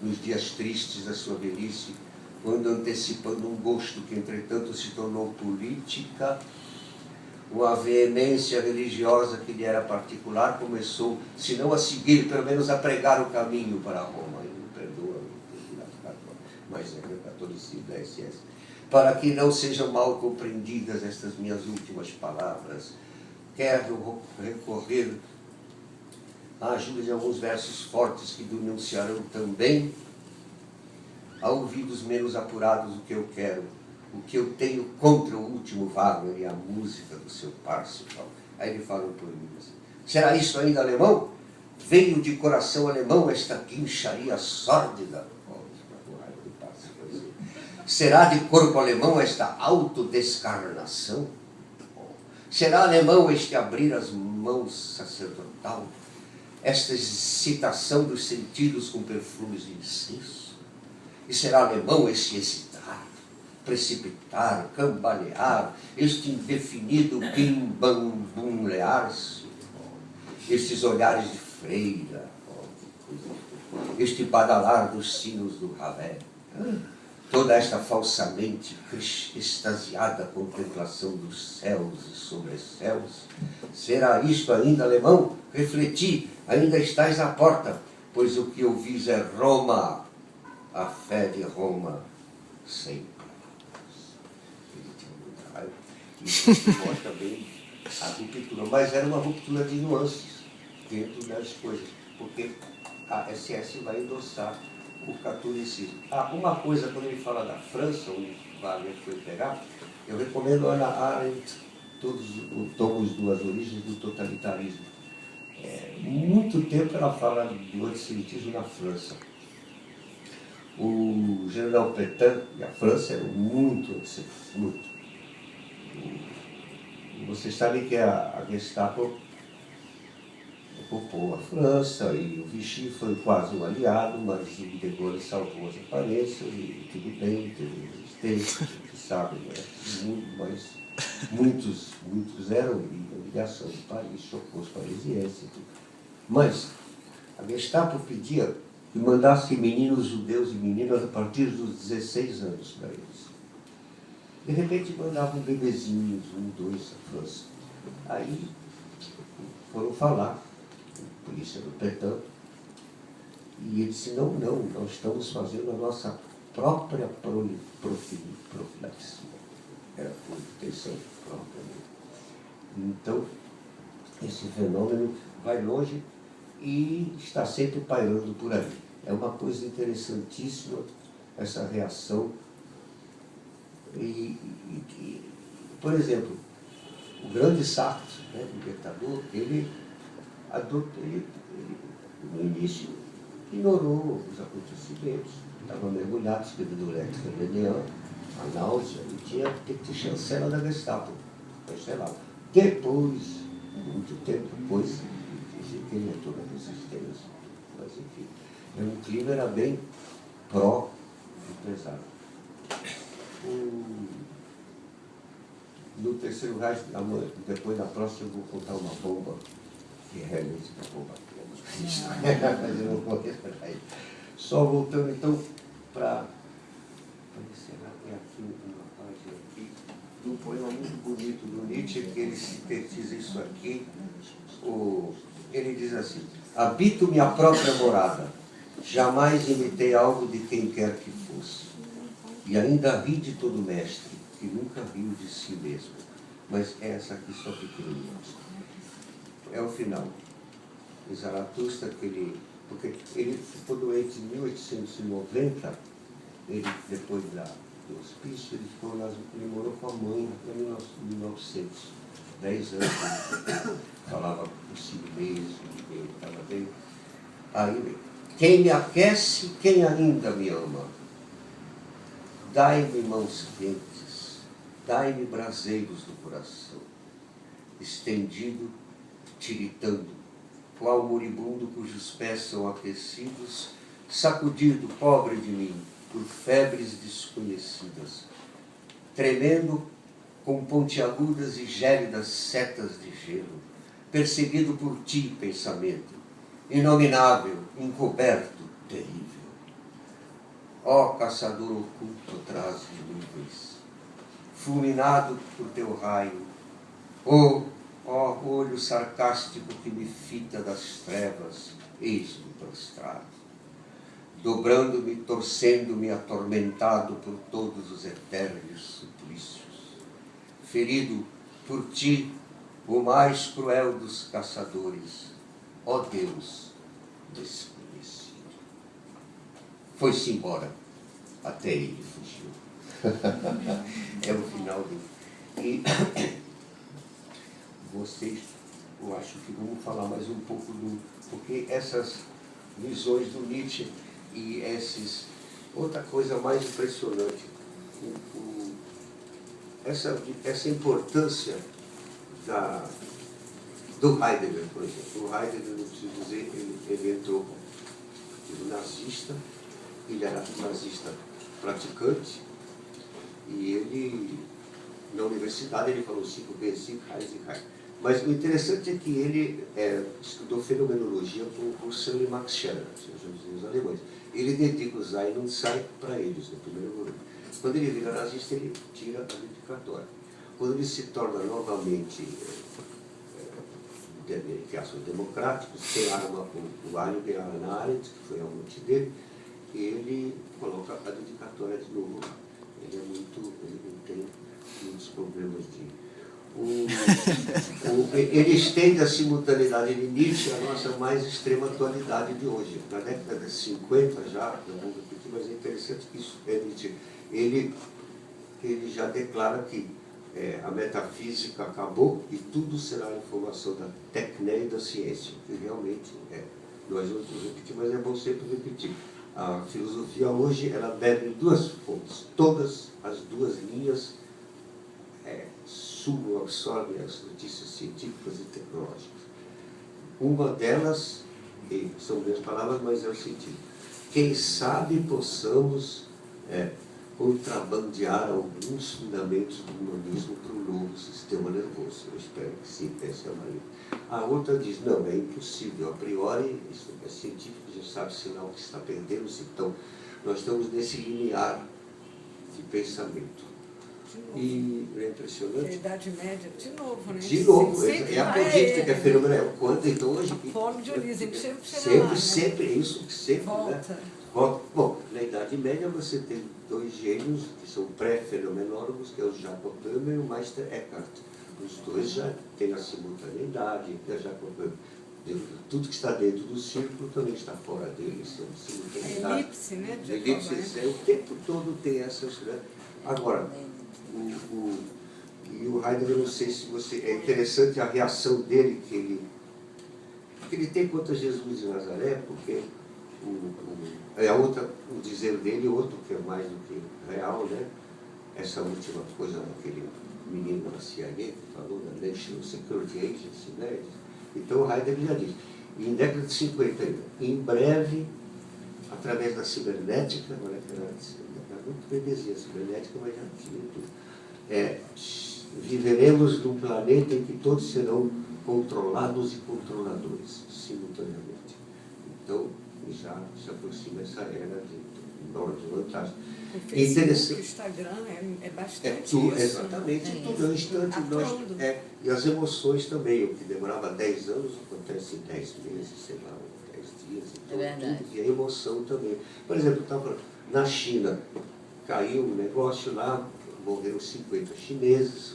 Nos dias tristes da sua velhice, quando antecipando um gosto que entretanto se tornou política, uma veemência religiosa que lhe era particular começou, se não a seguir, pelo menos a pregar o caminho para Roma. E me perdoa, mas é meu catolicismo da SS. Para que não sejam mal compreendidas estas minhas últimas palavras, quero recorrer à ajuda de alguns versos fortes que denunciarão também, a ouvidos menos apurados, o que eu quero, o que eu tenho contra o último Wagner e a música do seu Parsifal. Aí ele fala um poema assim: será isso ainda alemão? Veio de coração alemão esta guincharia sórdida? Será de corpo alemão esta autodescarnação? Será alemão este abrir as mãos sacerdotal? Esta excitação dos sentidos com perfumes de incenso? E será alemão este excitar, precipitar, cambalear, este indefinido bim-bam-bum-lear-se? Estes olhares de freira, este badalar dos sinos do Ravel? Toda esta falsamente extasiada contemplação dos céus e sobrecéus? Será isto ainda alemão? Refleti, ainda estais à porta, pois o que eu vis é Roma, a fé de Roma sempre. Ele tinha muita raiva. Isso mostra bem a ruptura, mas era uma ruptura de nuances dentro das coisas, porque a SS vai endossar o catolicismo. Uma coisa, quando ele fala da França, onde Wagner foi pegar, eu recomendo a Hannah Arendt, todos os tomos das origens do totalitarismo. Muito tempo ela fala do antissemitismo na França. O general Pétain e a França eram muito antissemitas, muito. Vocês sabem que a Gestapo ocupou a França e o Vichy foi quase um aliado, mas o de Gaulle salvou as aparências e tudo bem, teve resistência, vocês sabem, não é todo mundo, mas muitos eram a ligação de Paris, chocou os parisienses e tudo. Mas a Gestapo pedia que mandasse meninos judeus e meninas a partir dos 16 anos para eles. De repente mandavam bebezinhos, 1, 2, a França. Aí foram falar, a polícia do Pétain, e ele disse, não, nós estamos fazendo a nossa própria profilaxia. Era por intenção própria. Então, esse fenômeno vai longe e está sempre pairando por aí. É uma coisa interessantíssima essa reação. Por exemplo, o grande Sartre, né, libertador, ele no início ignorou os acontecimentos, estava mergulhado, escrevendo Electra Lenean, a náusea, e tinha que ter chancela da Gestapo, cancelado. Depois, muito tempo depois, dizia que ele entrou na resistência, mas enfim, o clima era bem pró-empresário. no terceiro Reich, depois na próxima eu vou contar uma bomba, que é realmente uma bomba. Mas eu não vou respeitar aí. Só voltando então para encerrar, tem aqui uma página aqui, de um poema muito bonito do Nietzsche, que ele sintetiza isso aqui. Ele diz assim: habito minha própria morada, jamais imitei algo de quem quer que fosse, e ainda ri de todo mestre, que nunca riu de si mesmo. Mas essa aqui só pequenininha. É o final. Em Zaratustra, porque ele ficou doente em 1890, ele, depois do hospício, ele morou com a mãe até 1900, 10 anos, falava por si mesmo, ele estava bem. Aí, quem me aquece, quem ainda me ama? Dai-me mãos quentes, dai-me braseiros do coração, estendido, tiritando, qual moribundo cujos pés são aquecidos, sacudido, pobre de mim, por febres desconhecidas, tremendo com pontiagudas e gélidas setas de gelo, perseguido por ti, pensamento, inominável, encoberto, terrível. Ó caçador oculto atrás de nuvens, fulminado por teu raio, ó olho sarcástico que me fita das trevas, eis-me prostrado, dobrando-me, torcendo-me, atormentado por todos os eternos suplícios, ferido por ti, o mais cruel dos caçadores, ó Deus desconhecido. Foi-se embora, até ele fugiu. É o final do... E vocês, eu acho que vamos falar mais um pouco porque essas visões do Nietzsche e outra coisa mais impressionante, essa importância do Heidegger, por exemplo. O Heidegger, não preciso dizer, ele entrou como nazista, ele era nazista praticante, e ele, na universidade, ele falou 5b5, Reis e Reich. Mas o interessante é que ele estudou fenomenologia com Stanley Max Scherer, os alemães. Ele dedica o Sein und Sein para eles, no primeiro volume. Quando ele vira nazista, ele tira a dedicatória. Quando ele se torna novamente que ações democráticos, tem o Alho de Hannah Arendt, que foi a morte dele, e ele coloca a dedicatória de novo. Ele não tem muitos problemas de... ele estende a simultaneidade de Nietzsche à nossa mais extrema atualidade de hoje. Na década de 50 já, não vou repetir, mas é interessante que isso é Nietzsche. Ele já declara que a metafísica acabou e tudo será informação da tecné e da ciência, que realmente é. Nós vamos repetir, mas é bom sempre repetir. A filosofia hoje, ela bebe duas fontes. Todas as duas linhas absorvem as notícias científicas e tecnológicas. Uma delas, e são minhas palavras, mas é o sentido. Quem sabe possamos contrabandear alguns fundamentos do humanismo para o novo sistema nervoso. Eu espero que sim, essa é uma linha. A outra diz, não, é impossível, a priori, isso é científico, já sabe sinal que está perdendo, então nós estamos nesse linear de pensamento. E é impressionante. A Idade Média, de novo, né? De novo, é a política que é fenomenal. Quando, então, hoje... Fórum de Dionísio, a gente sempre chega lá, né? Sempre, isso que sempre, volta. Né? Bom, na Idade Média você tem dois gênios que são pré-fenomenólogos, que é o Jacob Böhme e o Meister Eckhart. Os dois já têm a simultaneidade, Jacob Böhme. Tudo que está dentro do círculo também está fora dele. A elipse, né? Elipse, o tempo todo tem essas... Né? Agora, e o Heidegger, não sei se você... É interessante a reação dele, que ele tem contra Jesus de Nazaré, porque o dizer dele, outro que é mais do que real, né? Essa última coisa daquele menino da CIA que falou, da National Security Agency, né? Então o Heidegger já diz, em década de 50 ainda, em breve, através da cibernética, agora que era muito bebezinha a cibernética, mas já tinha tudo, viveremos num planeta em que todos serão controlados e controladores, simultaneamente. Então, já se aproxima essa era de novas vantagens. O Facebook, o Instagram é bastante isso. Exatamente, tudo é um instante. E as emoções também, o que demorava 10 anos, acontece em 10 meses, sei lá, 10 dias. Então, É verdade. E a emoção também. Por exemplo, na China, caiu um negócio lá, morreram 50 chineses,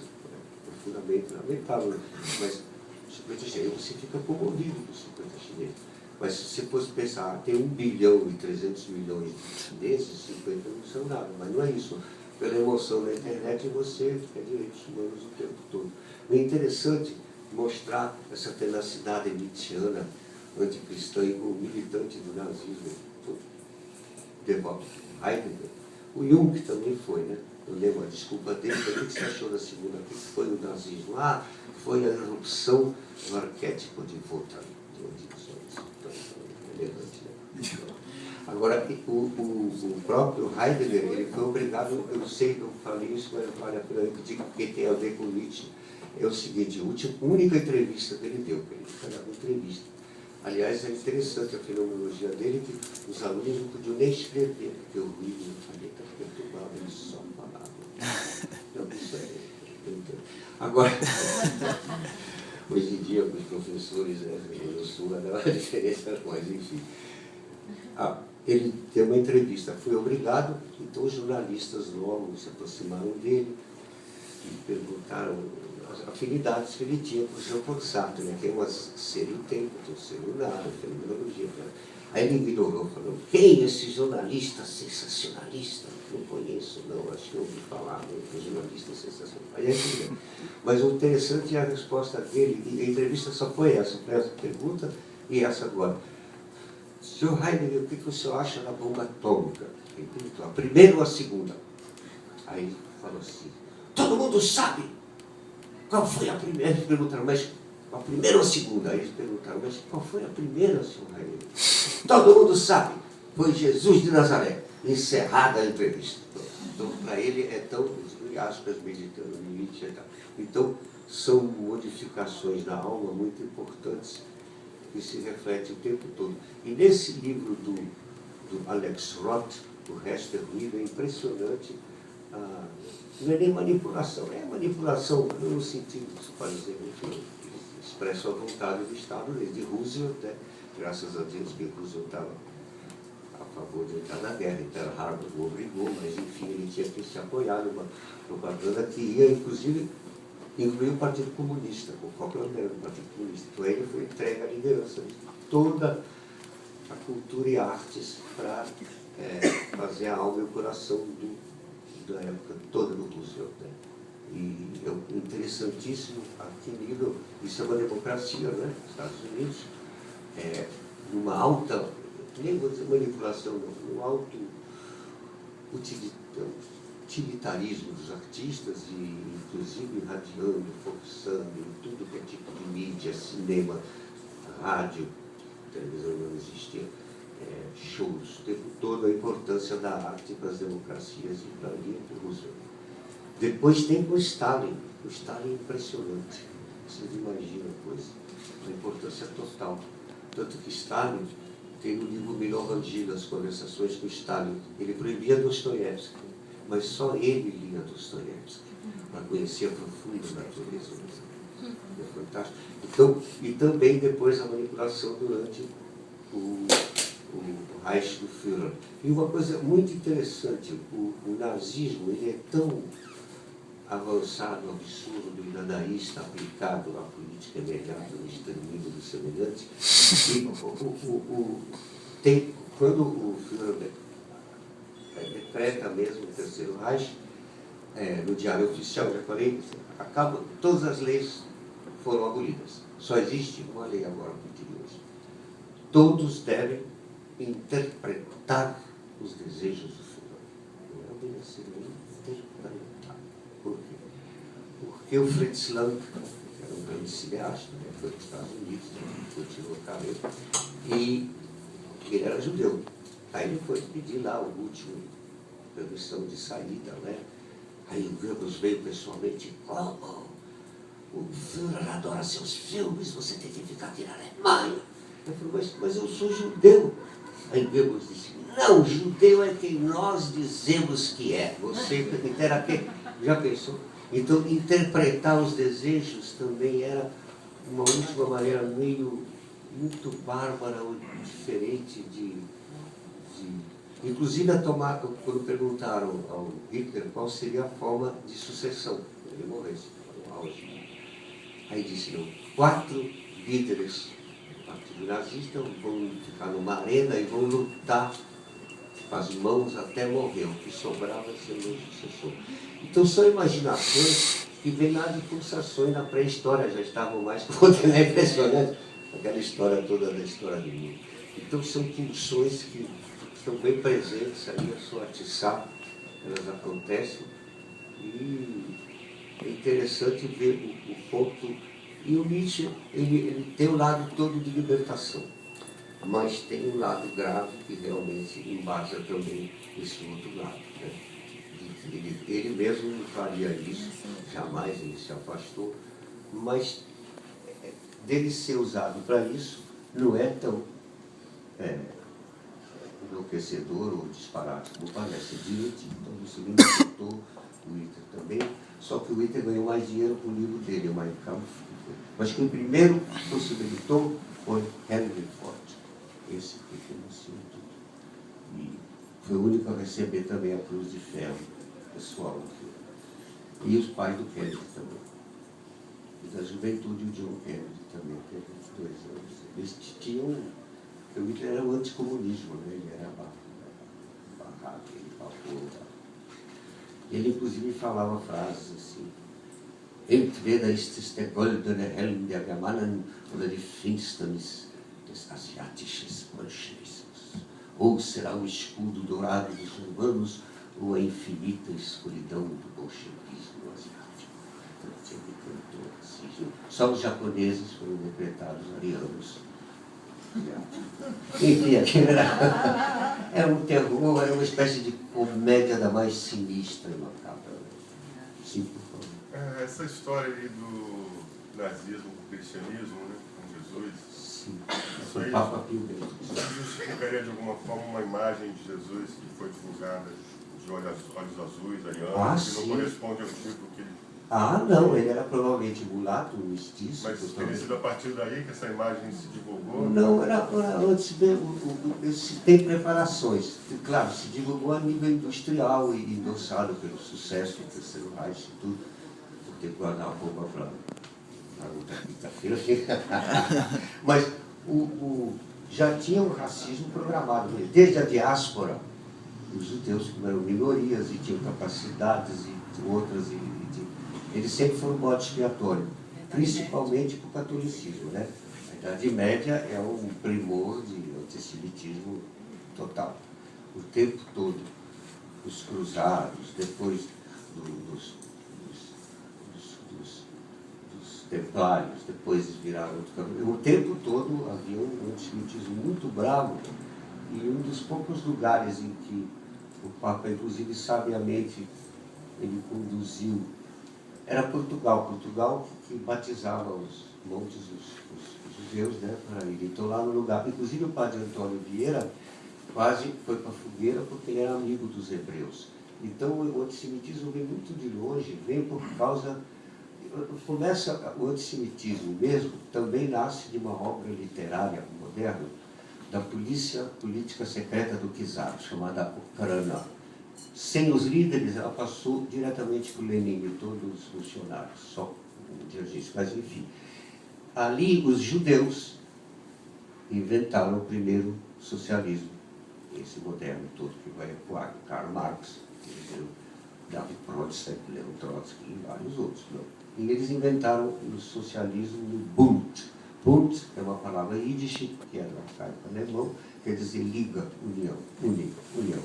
profundamente lamentável, mas 50 chineses, você fica comovido com 50 chineses. Mas se você fosse pensar, tem 1 bilhão e 300 milhões de chineses, 50 não são nada, mas não é isso. Pela emoção na internet, você quer direitos humanos o tempo todo. É interessante mostrar essa tenacidade nietzschiana, anticristã e militante do nazismo, devoto Heidegger. O Jung também foi, né? Eu lembro a desculpa dele, o que você achou da segunda? O que foi o nazismo? Foi a erupção do arquétipo de Wotan. Elegante, né? Agora, o próprio Heidegger, ele foi obrigado, eu sei que eu falei isso, mas vale a pena repetir, porque tem a ver com Nietzsche. É o seguinte, a única entrevista que ele deu, que ele dava entrevista. Aliás, é interessante a fenomenologia dele, que os alunos não podiam nem escrever, porque o ruído da caneta perturbava, ele só falava. Não, isso agora, hoje em dia, os professores, eu sou uma diferença, mas enfim. Ele deu uma entrevista, foi obrigado, então os jornalistas novos se aproximaram dele e perguntaram as afinidades que ele tinha com o Jean-Paul Sartre, né? Que é uma ser em tempo, tem um ser no nada, fenomenologia. Né? Aí ele ignorou, falou, quem é esse jornalista sensacionalista? Não conheço, não, acho que eu ouvi falar, né? Jornalista sensacionalista. Mas o interessante é a resposta dele, e a entrevista só foi essa pergunta e essa agora. Sr. Heidegger, o que o senhor acha da bomba atômica? Ele perguntou, a primeira ou a segunda? Aí ele falou assim, todo mundo sabe qual foi a primeira. Eles perguntaram, mas a primeira ou a segunda? Aí eles perguntaram, mas qual foi a primeira, Sr. Heidegger? Todo mundo sabe, foi Jesus de Nazaré. Encerrada a entrevista. Então, para ele é tão, entre aspas, meditando no Nietzsche e tal. Então, são modificações da alma muito importantes que se reflete o tempo todo. E nesse livro do Alex Roth, O Resto é Ruído, é impressionante. Não é nem manipulação, é manipulação no sentido, por exemplo, que expressa a vontade do Estado de Roosevelt, né? Graças a Deus que Roosevelt estava a favor de entrar na guerra, então Harvard o obrigou, mas enfim, ele tinha que se apoiar numa propaganda que ia, inclusive, incluir o Partido Comunista, o Falkland era do Partido Comunista. Então ele foi entregue à liderança de toda a cultura e artes para fazer a alma e o coração da época toda do Roosevelt. Né? E é interessantíssimo aqui nível, isso é uma democracia, né? Estados Unidos, numa alta, nem vou dizer manipulação, não, num alto utilitarismo dos artistas, e inclusive irradiando, forçando em tudo que é tipo de mídia, cinema, rádio, televisão não existia, shows, o tempo todo a importância da arte para as democracias e para o Roosevelt. Depois tem o Stalin é impressionante, vocês imaginam a coisa, a importância total. Tanto que Stalin tem no livro Milovanji, das conversações com Stalin, ele proibia Dostoiévski, mas só ele lia Dostoiévski, para conhecer a profunda natureza do livro. É fantástico. Então, e também depois a manipulação durante o Reich do Führer. E uma coisa muito interessante, o nazismo ele é tão avançado, absurdo e dadaísta aplicado à política imediata, no extermínio do semelhante, e quando o Führer decreta mesmo o Terceiro Reich, no Diário Oficial, já falei, todas as leis foram abolidas. Só existe uma lei agora, curiosa. Todos devem interpretar os desejos do Führer. Não é obedecer, é interpretar. Por quê? Porque o Fritz Lang, que era um grande cineasta, foi para os Estados Unidos, continuou a carreira, e ele era judeu. Aí ele foi pedir lá o último permissão de saída, né? Aí o Goebbels veio pessoalmente, como? O Führer adora seus filmes, você tem que ficar aqui na Alemanha. Eu falei, mas eu sou judeu. Aí Goebbels disse, não, judeu é quem nós dizemos que é. Você já pensou? Então, interpretar os desejos também era uma última maneira muito bárbara ou diferente de... Inclusive, quando perguntaram ao Hitler qual seria a forma de sucessão, ele morresse, no auge. Aí disse, não, 4 líderes do Partido Nazista vão ficar numa arena e vão lutar com as mãos até morrer. O que sobrar vai ser o meu sucessor. Então, são imaginações que vêm lá de pulsações na pré-história, já estavam mais prontas, é impressionante, aquela história toda da história do mundo. Então, são pulsões que estão bem presentes aí, a sua atiçar, elas acontecem, e é interessante ver o ponto. E o Nietzsche, ele tem um lado todo de libertação, mas tem um lado grave que realmente embasa também esse outro lado, né? Ele mesmo não faria isso, jamais ele se afastou, mas dele ser usado para isso não é tão enlouquecedor ou disparate como parece, direitinho. Então você me citou o Hitler também, só que o Hitler ganhou mais dinheiro com o livro dele, o Mein Kampf. Mas quem primeiro possibilitou foi Henry Ford. Esse que financiou tudo. E foi o único a receber também a Cruz de Ferro pessoal. E os pais do Kennedy também. E da juventude, o John Kennedy também, que teve 22 anos. Eles tinham... O Hitler era o anticomunismo, né? Ele era barraco, ele falou. Ele, inclusive, falava frases assim: entweder ist es der goldene Helm der Germanen oder die Finsternis des asiatischen Bolschewismus. Ou será o escudo dourado dos romanos ou a infinita escuridão do bolchevismo asiático. Só os japoneses foram decretados arianos. Enfim, aquilo era um terror, era uma espécie de comédia da mais sinistra e macabra. Sim, por favor. Essa história aí do nazismo com o cristianismo, né, com Jesus. Sim, isso aí, Papa Pio X. Isso justificaria de alguma forma uma imagem de Jesus que foi divulgada de olhos azuis, arianos, que não corresponde ao tipo que ele... Não, ele era provavelmente mulato, mestiço. Mas teria sido a partir daí que essa imagem se divulgou? Não, era antes, tem preparações. Claro, se divulgou a nível industrial e endossado pelo sucesso do Terceiro Reich e tudo, porque guardar a roupa para outra quinta-feira. Mas já tinha o racismo programado, desde a diáspora, os judeus que eram minorias e tinham capacidades e outras, eles sempre foram bode expiatório, principalmente para o catolicismo, né? A Idade Média é um primor de antissemitismo total. O tempo todo, os cruzados, depois dos templários, depois eles viraram outro caminho. O tempo todo havia um antissemitismo muito bravo, e um dos poucos lugares em que o Papa, inclusive, sabiamente, ele conduziu, era Portugal que batizava os montes dos judeus, né, para ir. Então, lá no lugar, inclusive o padre Antônio Vieira quase foi para a fogueira porque ele era amigo dos hebreus. Então, o antissemitismo vem muito de longe, vem por causa... o antissemitismo mesmo também nasce de uma obra literária moderna da polícia política secreta do czar, chamada Ukraina. Sem os líderes, ela passou diretamente para o Lenin e todos os funcionários, só um dia disso. Mas, enfim, ali os judeus inventaram o primeiro socialismo, esse moderno todo que vai ecoar Karl Marx, David Protestant, Leon Trotsky e vários outros. Não? E eles inventaram o socialismo no Bund. Bund é uma palavra yiddish, que é do arcaico alemão, quer dizer liga, união, união.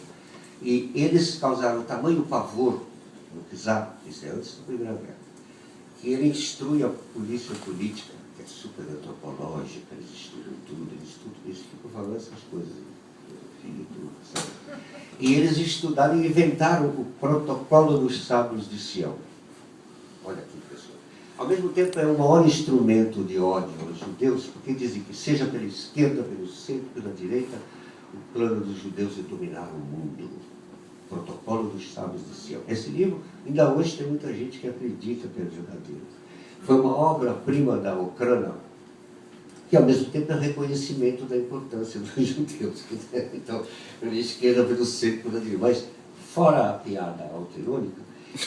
E eles causaram tamanho pavor no czar, isso é antes da Primeira Guerra, que ele instrui a polícia política, que é super antropológica, eles estudam tudo, eles ficam falando essas coisas. Espírito, sabe? E eles estudaram e inventaram o protocolo dos sábios de Sião. Olha aqui, pessoal. Ao mesmo tempo é o maior instrumento de ódio aos judeus, porque dizem que seja pela esquerda, pelo centro, pela direita, o plano dos judeus é dominar o mundo. Protocolo dos sábios de Sião. Esse livro, ainda hoje tem muita gente que acredita que é verdadeiro. Foi uma obra-prima da Ucrânia, que ao mesmo tempo é um reconhecimento da importância dos judeus. Então, pela esquerda, pelo centro, pela direita. Mas, fora a piada autoirônica,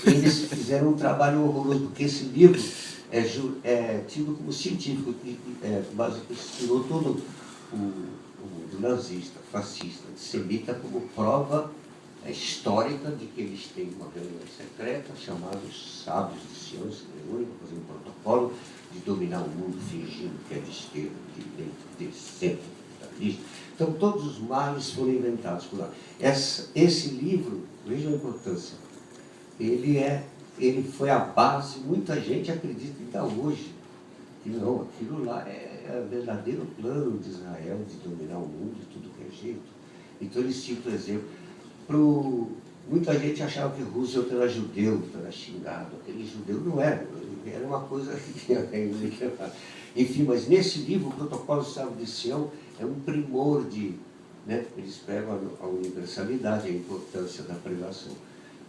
eles fizeram um trabalho horroroso, porque esse livro é tido como científico, mas tirou todo o nazista, fascista, antissemita, como prova histórica de que eles têm uma reunião secreta chamada os sábios de Sião, se reúnem para fazer um protocolo de dominar o mundo, fingindo que é de esquerda, de direita, de centro, capitalista. Então, todos os males foram inventados por lá. Esse livro, vejam a importância, ele foi a base, muita gente acredita ainda hoje, que não, aquilo lá é o verdadeiro plano de Israel, de dominar o mundo de tudo que é jeito. Então, eles citam o exemplo. Muita gente achava que Roosevelt era judeu, era xingado. Aquele judeu não era uma coisa que enfim, mas nesse livro, o Protocolo do Sábio de Sião é um primor de, né, eles pegam a universalidade, a importância da pregação.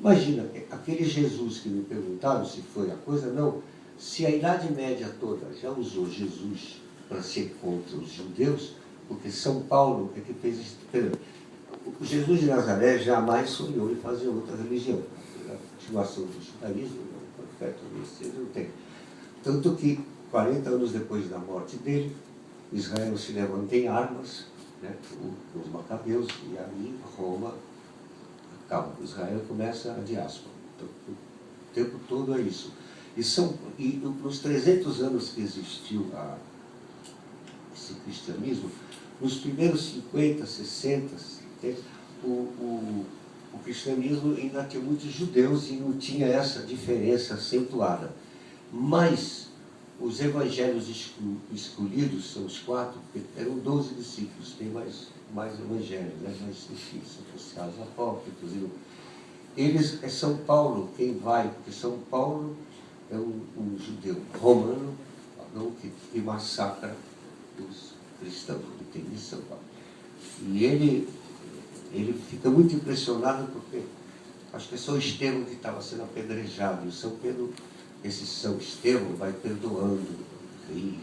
Imagina, aquele Jesus que me perguntaram se foi a coisa, não, se a Idade Média toda já usou Jesus para ser contra os judeus, porque São Paulo é que fez isso. O Jesus de Nazaré jamais sonhou em fazer outra religião. A continuação do judaísmo, o profeta Messias não tem. Tanto que, 40 anos depois da morte dele, Israel se levanta em armas, né, os macabeus, e aí Roma acaba com Israel e começa a diáspora. Então, o tempo todo é isso. E nos 300 anos que existiu esse cristianismo, nos primeiros 50, 60, o cristianismo ainda tinha muitos judeus e não tinha essa diferença acentuada. Mas os evangelhos escolhidos, são os 4, eram 12 discípulos, tem mais evangelhos, né? Mais discípulos, associados a apócrifos. É São Paulo quem vai, porque São Paulo é um judeu romano que massacra os cristãos, que tem missão. E ele fica muito impressionado porque acho que é São Estevão que estava sendo apedrejado, e São Pedro, esse São Estevão vai perdoando, ri.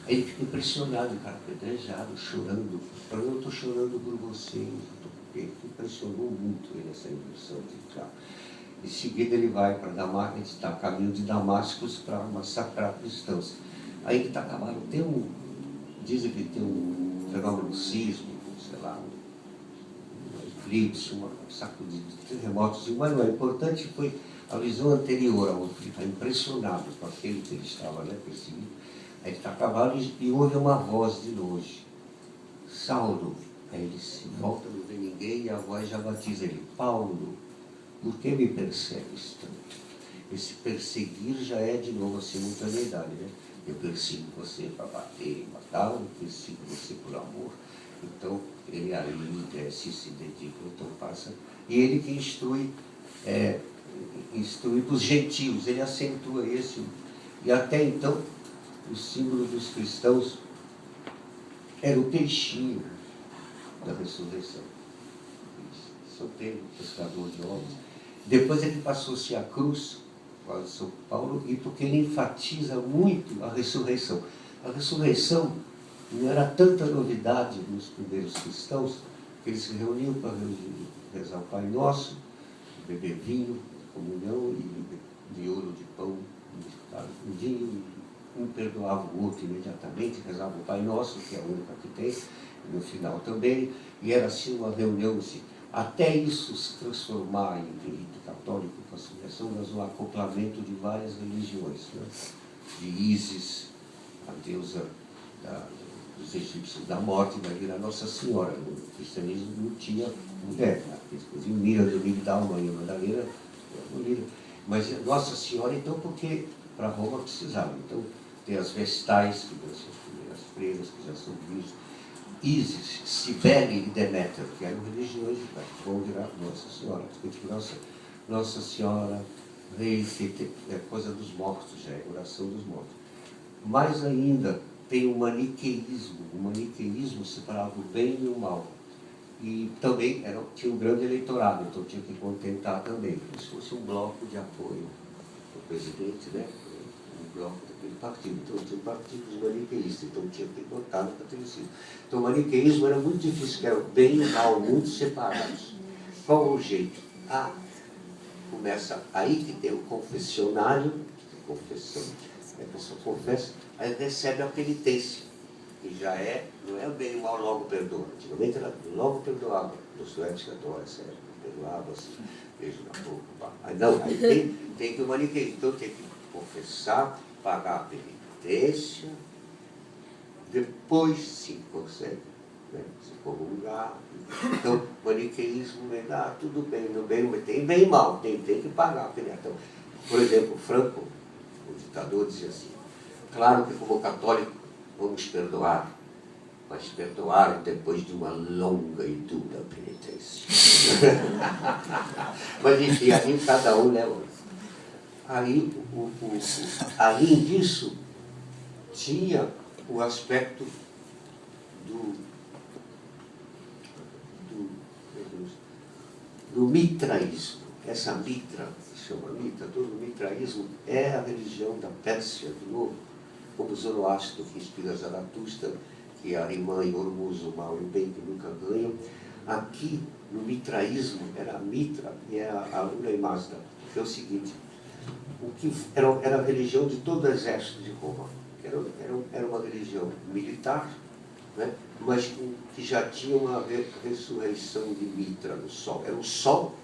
Aí ele fica impressionado, o cara apedrejado, chorando. Eu estou chorando por vocês, porque impressionou muito ele essa inversão de cá. Em seguida ele vai para Damasco, ele está a caminho de Damasco para massacrar cristãos. Aí ele está acabando, dizem que tem um fenômeno sísmico, sei lá, eclipse, um saco de terremotos, mas não é importante, foi a visão anterior ao outro, ficar impressionado com aquele que ele estava, né, perseguido. Aí ele está a cavalo e ouve uma voz de longe, Saulo. Aí ele se volta, não vê ninguém, e a voz já batiza ele, Paulo, por que me persegues tanto? Esse perseguir já é de novo a simultaneidade, né? Eu persigo você para bater e matar, eu persigo você por amor. Então, ele ali desce, se dedica, então passa. E ele que instrui para os gentios, ele acentua esse. E até então, o símbolo dos cristãos era o peixinho da ressurreição. São Pedro, pescador de homens. Depois ele passou-se a cruz, quase São Paulo, e porque ele enfatiza muito a ressurreição. A ressurreição não era tanta novidade nos primeiros cristãos, que eles se reuniam para rezar o Pai Nosso, beber vinho, comunhão, e de ouro de pão, um vinho, um perdoava o outro imediatamente, rezava o Pai Nosso, que é a única que tem, e no final também, e era assim uma reunião assim. Até isso se transformar em rito católico, com a subversão, mas um acoplamento de várias religiões, né? De Ísis, a deusa dos egípcios da morte, vai virar Nossa Senhora. No cristianismo não tinha mulher, né? Inclusive Mira de Migdal, Maria Madalena, mas Nossa Senhora, então, porque para Roma precisava. Então, tem as vestais, que são as primeiras freiras, que já são virgens. Ísis, Cibele e Deméter, que eram religiões que vão virar Nossa Senhora. Nossa Senhora, é coisa dos mortos, já é oração dos mortos. Mais ainda, tem o maniqueísmo. O maniqueísmo separava o bem e o mal. E também tinha um grande eleitorado, então tinha que contentar também. Como se fosse um bloco de apoio do presidente, né? Um bloco daquele partido. Então tinha um partido dos maniqueístas, então tinha que votar no catolicismo. Então o maniqueísmo era muito difícil, que era o bem e o mal muito separados. Qual o jeito? Começa aí que tem o confessionário, confessão, a pessoa confessa, aí recebe a penitência, que já não é o bem e o mal logo perdoa. Antigamente ela logo perdoava, Dostoiévski adora essa época, perdoava-se, beijo na boca. Aí não, aí tem que o maniqueísmo, então tem que confessar, pagar a penitência, depois se consegue, né, se comungar. Então, o maniqueísmo vem dar tudo bem, no bem, mas tem bem e mal, tem que pagar. Então, por exemplo, Franco, o ditador, dizia assim: claro que como católico vamos perdoar, mas perdoar depois de uma longa e dura penitência. Mas enfim, aí cada um leva. Aí, além disso, tinha o aspecto do mitraísmo. Essa mitra, que se chama mitra, todo o mitraísmo é a religião da Pérsia, de novo, como Zoroastro, que inspira Zaratustra, que é Arimã e Hormuz, o mal e o bem que nunca ganham. Aqui, no mitraísmo, era a mitra e era a Lula e Mazda, que é o seguinte: era a religião de todo o exército de Roma. Era uma religião militar, né? Mas que já tinha uma ressurreição de Mitra no Sol. Era o Sol,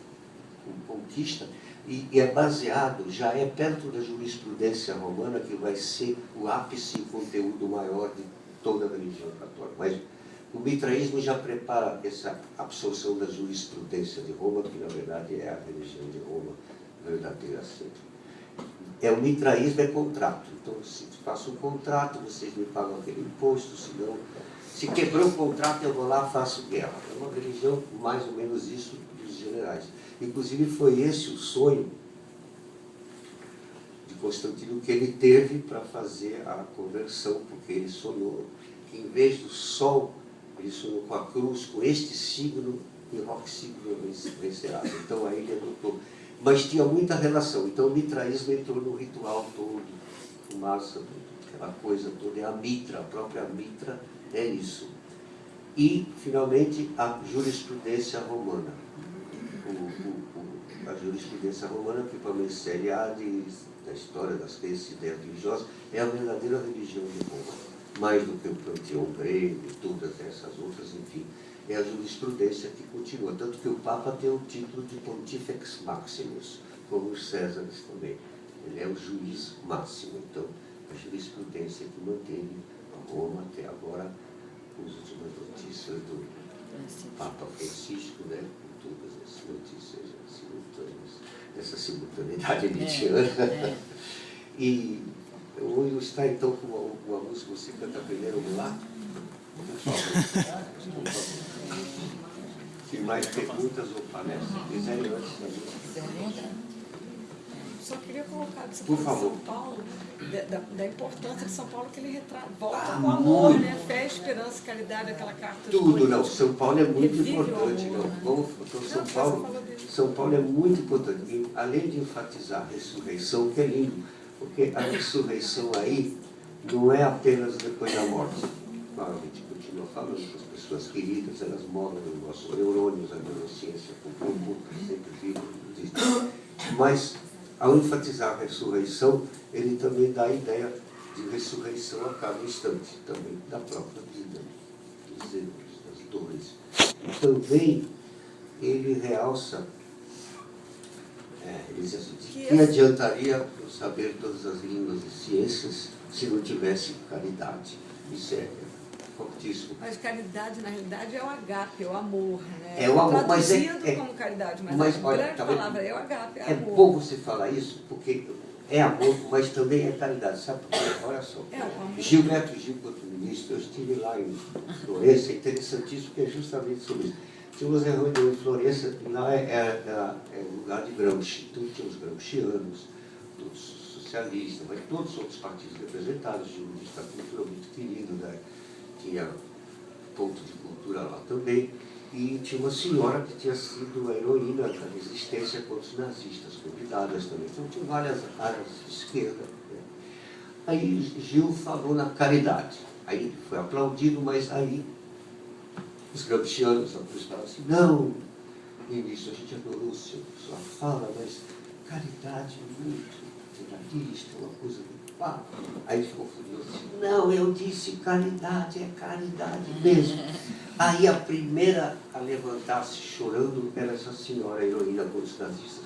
com conquista, e é baseado, já é perto da jurisprudência romana, que vai ser o ápice e conteúdo maior de toda a religião católica. Mas o mitraísmo já prepara essa absorção da jurisprudência de Roma, que na verdade é a religião de Roma verdadeira sempre. O mitraísmo é contrato. Então, se faço um contrato, vocês me pagam aquele imposto, senão, se quebrou o contrato, eu vou lá e faço guerra. É uma religião, mais ou menos isso, dos generais. Inclusive, foi esse o sonho de Constantino que ele teve para fazer a conversão, porque ele sonhou que, em vez do sol, ele sonhou com a cruz, com este signo, e o signo vencerá. Então, aí ele adotou. Mas tinha muita relação. Então o mitraísmo entrou no ritual todo, fumaça, aquela coisa toda. É a mitra, a própria mitra é isso. E, finalmente, a jurisprudência romana. A jurisprudência romana, que para o Eliades, da história das crenças e ideias religiosas, é a verdadeira religião de Roma. Mais do que o panteão grego e todas essas outras, enfim. É a jurisprudência que continua. Tanto que o Papa tem o título de Pontifex Maximus, como os Césares também. Ele é o juiz máximo. Então, a jurisprudência que manteve a Roma até agora, com as últimas notícias do Papa Francisco, né? Com todas as notícias simultâneas, essa simultaneidade nietzschiana. E hoje está então com uma música, você canta primeiro lá? Por favor. Se mais perguntas ou palestras quiserem antes da música. Só queria colocar de Por favor. São Paulo, da importância de São Paulo, que ele volta com amor, né? Fé, esperança, caridade, aquela carta. Tudo, não. São Paulo é muito importante, não. Vamos, então, São Paulo é muito importante. E, além de enfatizar a ressurreição, que é lindo, porque a ressurreição aí não é apenas depois da morte. A gente continua falando que as pessoas queridas, elas moram nos nossos neurônios, a neurociência, com o corpo sempre vivo, existe. Mas, ao enfatizar a ressurreição, ele também dá a ideia de ressurreição a cada instante, também da própria vida, dos erros, das dores. E também ele realça, ele diz assim, que adiantaria eu saber todas as línguas e ciências se não tivesse caridade? Isso é fortíssimo. Mas caridade, na realidade, é o agape, é o amor, né? É o amor, mas traduzido como caridade, mas a grande palavra é o agape, é amor. É bom você falar isso, porque É amor, mas também é caridade. Sabe por quê? Olha só. Gilberto Gil, quanto ministro, eu estive lá em Florença, interessantíssimo, porque é justamente sobre isso. Tínhamos uma reunião em Florença, lá é um lugar de Gramsci. Então tinha os gramscianos, todos socialistas, mas todos os outros partidos representados. O Ministro da Cultura muito querido, né? Tinha ponto de cultura lá também. E tinha uma senhora que tinha sido a heroína da resistência contra os nazistas, convidadas também. Então tinha várias áreas de esquerda. Né? Aí Gil falou na caridade. Aí foi aplaudido, mas aí os gramscianos falaram assim, não, ministro, a gente adorou sua fala, mas caridade é muito generalista, uma coisa do papo. Aí ele ficou furioso assim, não, eu disse caridade, é caridade mesmo. Aí a primeira a levantar-se chorando era essa senhora, a heroína contra os nazistas,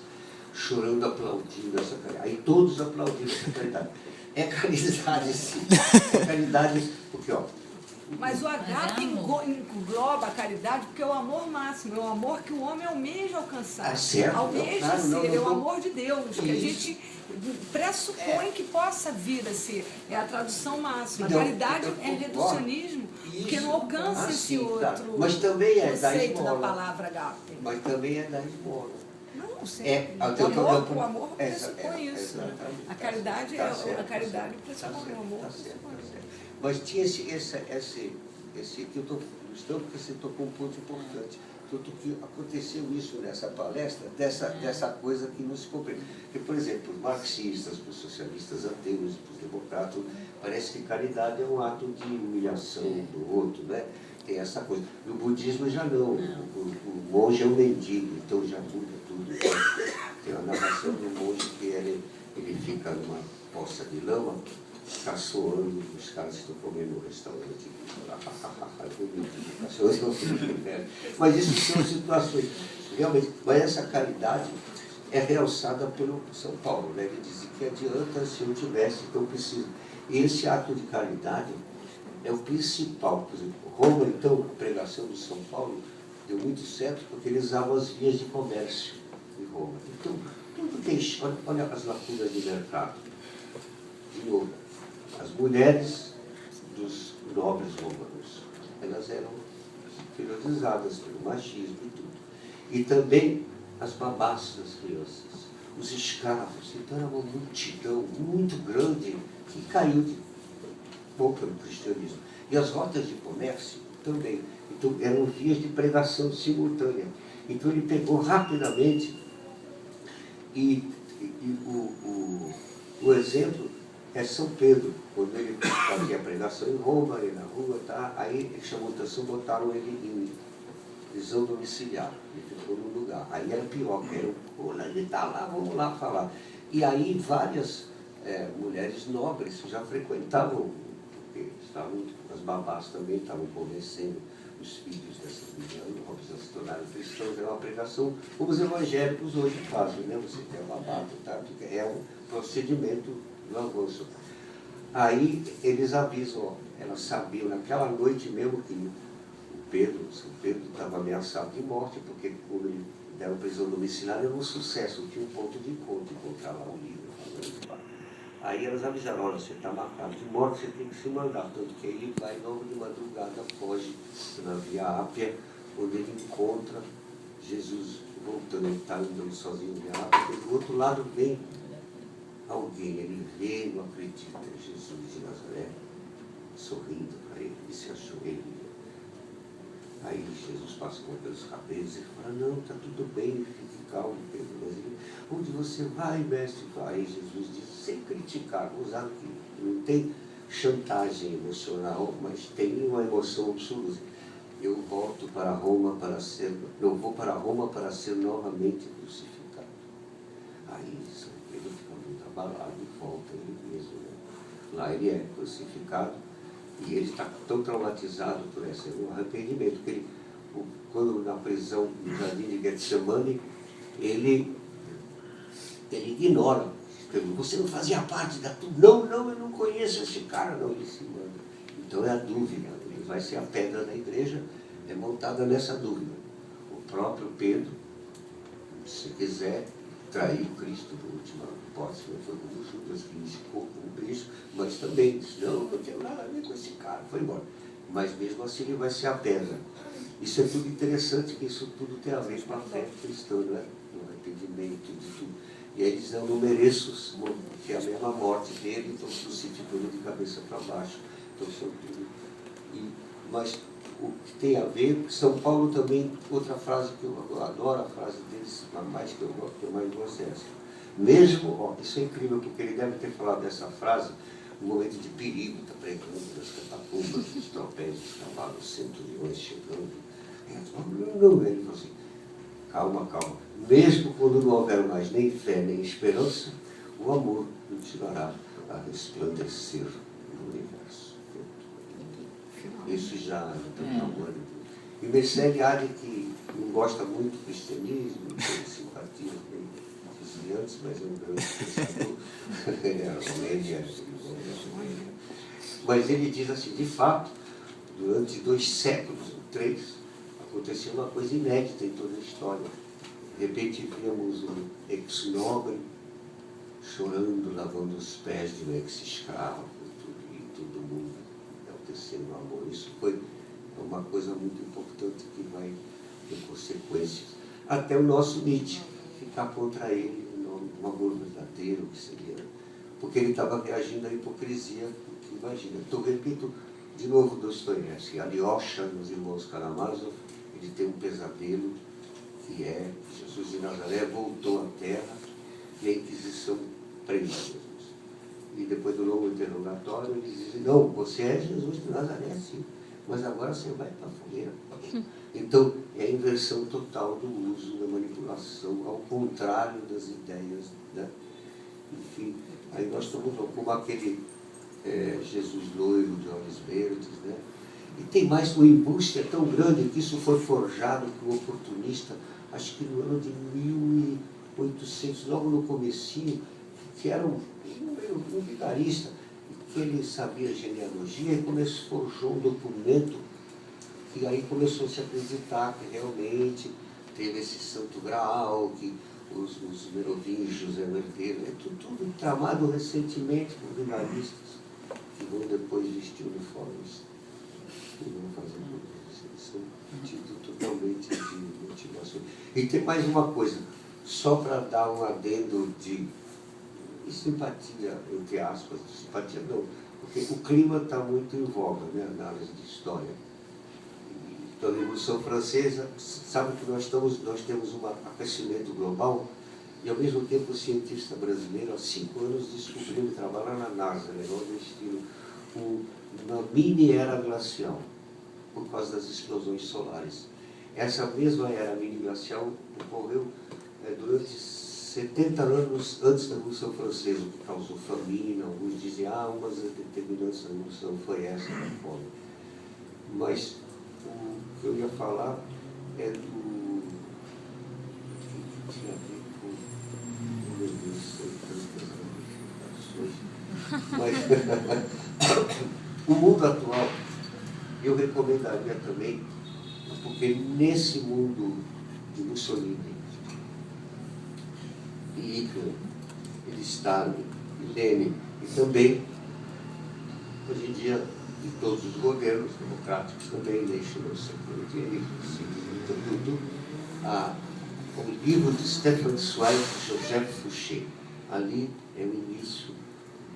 chorando, aplaudindo essa caridade. Aí todos aplaudiram essa caridade. É caridade, sim. É caridade, porque, ó, mas o agape engloba a caridade porque é o amor máximo, é o amor que o homem almeja alcançar, almeja ser, é o amor de Deus, que a gente pressupõe que possa vir a ser, é a tradução máxima. A caridade é reducionismo, porque não alcança esse outro mas também é conceito da palavra agape. Mas também é da esmola. Não, sim. O amor pressupõe isso. A caridade pressupõe o amor. Mas tinha esse que eu estou mostrando, porque você tocou um ponto importante. Que aconteceu isso nessa palestra, dessa coisa que não se compreende. Porque, por exemplo, os marxistas, os socialistas ateus, os democratas, parece que caridade é um ato de humilhação do outro, né? Tem essa coisa. No budismo já não. O monge é um mendigo, então já muda tudo. Tem uma narração do monge que ele fica numa poça de lama, caçoando, os caras estão comendo no restaurante. Mas isso são situações. Realmente, mas essa caridade é realçada pelo São Paulo, né? Ele dizia que adianta se eu tivesse, então eu preciso. E esse ato de caridade é o principal. Por exemplo, Roma, então, a pregação do São Paulo deu muito certo porque eles usavam as vias de comércio de Roma. Então, tudo tem. Olha as lacunas de mercado. De novo, as mulheres dos nobres romanos, elas eram inferiorizadas pelo machismo e tudo. E também as babás das crianças, os escravos. Então era uma multidão muito grande que caiu de boca no cristianismo. E as rotas de comércio também. Então eram vias de pregação simultânea. Então ele pegou rapidamente o exemplo é São Pedro, quando ele fazia a pregação em Roma, ali na rua, tá? Aí ele chamou a atenção, botaram ele em prisão domiciliar, ele ficou no lugar. Aí era pior, porque ele está lá, vamos lá falar. E aí várias mulheres nobres já frequentavam, porque as babás também estavam convencendo os filhos dessas mulheres nobres a se tornarem cristãos. Era uma pregação como os evangélicos hoje fazem, né? Você tem a babá, tá? É um procedimento do avanço. Aí eles avisam, ó, elas sabiam naquela noite mesmo que São Pedro estava ameaçado de morte, porque quando ele deram prisão domiciliar era um sucesso, tinha um ponto de encontrar lá o livro. Aí elas avisaram, olha, você está marcado de morte, você tem que se mandar. Tanto que ele vai logo de madrugada, foge na Via Ápia, onde ele encontra Jesus voltando, ele está andando sozinho na Via Ápia, e do outro lado vem alguém, ele vê, não acredita, Jesus de Nazaré, sorrindo para ele, e se achou ele. Aí Jesus passa com pelos cabelos e fala, não, está tudo bem, fique calmo, Pedro. Mas ele, onde você vai, mestre? Aí Jesus diz, sem criticar, usado que não tem chantagem emocional, mas tem uma emoção absoluta. Eu vou para Roma para ser novamente crucificado. Aí São Pedro fica muito abalado e volta ele mesmo. Né? Lá ele é crucificado e ele está tão traumatizado por esse arrependimento que ele, quando na prisão no jardim de Getsemane, ele ignora. Você não fazia parte da tudo. Não, eu não conheço esse cara, não. Ele se manda. Então é a dúvida. Ele vai ser a pedra da igreja, é montada nessa dúvida. O próprio Pedro, se quiser, traiu Cristo na última hipótese, foi como Judas que indicou o beijo, mas também disse, não tenho nada a ver com esse cara, foi embora. Mas mesmo assim ele vai se apega. Isso é tudo interessante, que isso tudo tem a ver com a fé cristã, não é? O arrependimento de tudo. E aí diz, eu não mereço, que é a mesma morte dele, então crucificando de cabeça para baixo. Então são tudo. Mas o que tem a ver, São Paulo também, outra frase que eu adoro, a frase deles, a mais que eu mais gosto é essa. Mesmo, isso é incrível, porque ele deve ter falado dessa frase no momento de perigo, está pregando nas catacumbas, dos tropéis, dos cavalos, centuriões chegando. Ele falou assim, calma, calma. Mesmo quando não houver mais nem fé, nem esperança, o amor continuará a resplandecer no universo. Isso já tem amor. E Merced Hade, que não gosta muito do cristianismo, tem simpatias bem desviantes, mas é um grande pensador. Mas ele diz assim, de fato, durante 2 séculos, 3, aconteceu uma coisa inédita em toda a história. De repente víamos um ex-nobre chorando, lavando os pés de um ex-escravo, e todo mundo enaltecendo o amor. Isso foi uma coisa muito importante que vai ter consequências. Até o nosso Nietzsche ficar contra ele, um amor verdadeiro, que seria... Porque ele estava reagindo à hipocrisia, que imagina. Então, repito de novo Dostoiévski, Alyosha, nos Irmãos Karamazov, ele tem um pesadelo que é Jesus de Nazaré voltou à terra e a Inquisição prende Jesus. E depois do longo interrogatório, eles dizem, não, você é Jesus de Nazaré, sim, mas agora você vai para a fogueira. Então, é a inversão total do uso, da manipulação, ao contrário das ideias, né? Enfim, aí nós estamos como aquele Jesus loiro de olhos verdes, né? E tem mais, o embuste é tão grande que isso foi forjado por um oportunista, acho que no ano de 1800, logo no comecinho, que era um vigarista, que ele sabia genealogia e forjou um documento, e aí começou a se acreditar que realmente teve esse santo graal, que os merovingios eram herdeiros, tudo tramado recentemente por vigaristas, que vão depois vestir uniformes. E vão fazer tudo isso. Eles são títulos totalmente de motivação. E tem mais uma coisa, só para dar um adendo de simpatia, entre aspas, de simpatia não, porque o clima está muito em voga, né, na análise de história. Então, a Revolução Francesa, sabe que nós temos um aquecimento global, e ao mesmo tempo o cientista brasileiro, há 5 anos, descobriu, trabalha na NASA, nordestino, uma mini era glacial, por causa das explosões solares. Essa mesma era mini glacial ocorreu durante 70 anos antes da Revolução Francesa, o que causou família. Alguns dizem, uma das determinantes da Revolução foi essa da fome. Mas o que eu ia falar é do... que tinha a ver com... meu Deus, sei tantas ramificações. Mas o mundo atual, eu recomendaria também, porque nesse mundo de Mussolini, e Hitler, e Stalin, e Lenin, e também, hoje em dia, de todos os governos democráticos também, National Security, tudo, o livro de Stefan Zweig, Joseph Fouché. Ali é o início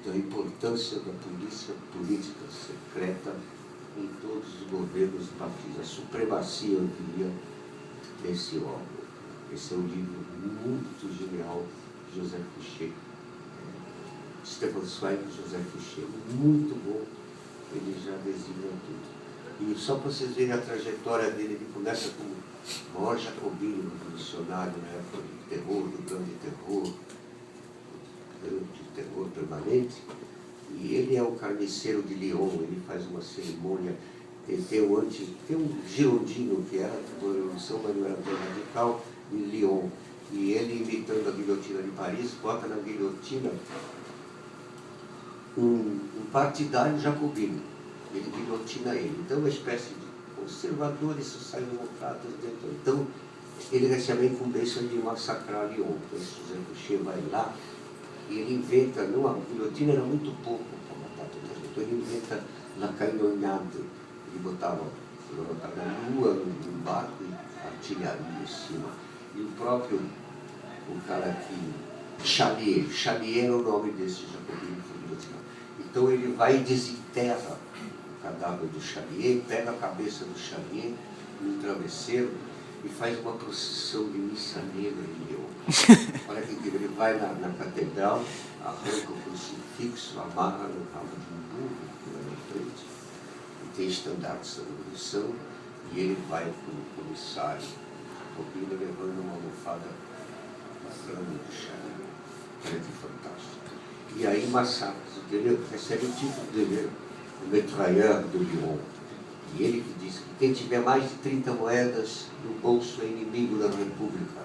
da importância da polícia política secreta em todos os governos e partidos, a supremacia, eu diria, desse órgão. Esse é um livro muito genial de Joseph Fouché. Stefan Zweig e Joseph Fouché, muito bom, ele já designa tudo. E só para vocês verem a trajetória dele, ele começa como o maior jacobino revolucionário na época do terror, do grande terror permanente, e ele é o carniceiro de Lyon, ele faz uma cerimônia, tem um girondino que era da Revolução, mas não era tão radical, em Lyon, e ele, imitando a guilhotina de Paris, bota na guilhotina um partidário jacobino, ele guilhotina ele. Então, uma espécie de conservadores sociais-democratas dentro. Então, ele recebe a incumbência de massacrar Lyon. Então, José Fouché vai lá e ele inventa, não, a guilhotina era muito pouco para matar toda a gente, então ele inventa la canonade. Ele botava na lua, num barco, e artilharia em cima. E o próprio, o cara que, Chalier é o nome desse jacobino que foi guilhotinado. Então ele vai e desenterra o cadáver do Chalier, pega a cabeça do Chalier no travesseiro e faz uma procissão de missa negra em Lyon. Olha que incrível, ele vai na catedral, arranca o crucifixo, amarra no rabo de um burro, que vai na frente, e tem estandartes da Revolução, e ele vai com o comissário, Popina, levando uma almofada bacana do Chalier. Olha que fantástico. E aí massacres, entendeu? Recebe o título dele, o Metrailleur de Lyon. E ele que diz que quem tiver mais de 30 moedas no bolso é inimigo da República.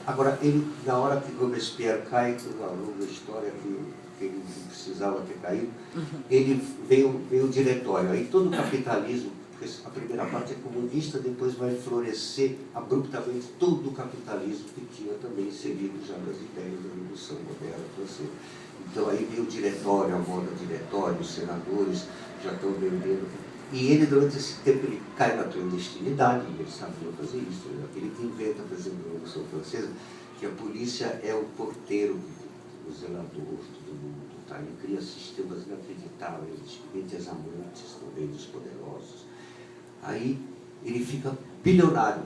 Agora, ele, na hora que Robespierre cai, que uma longa história que ele não precisava ter caído, ele veio o diretório. Aí todo o capitalismo, porque a primeira parte é comunista, depois vai florescer abruptamente todo o capitalismo que tinha também inserido já nas ideias da Revolução Moderna Francesa. Então aí veio o diretório, a moda diretório, os senadores já estão vendendo. E ele, durante esse tempo, ele cai na clandestinidade, ele sabia fazer isso. Ele que inventa, por exemplo, na Revolução Francesa, que a polícia é o porteiro, o zelador, todo mundo. Tá? Ele cria sistemas inacreditáveis, entre as amantes também dos poderosos. Aí ele fica bilionário,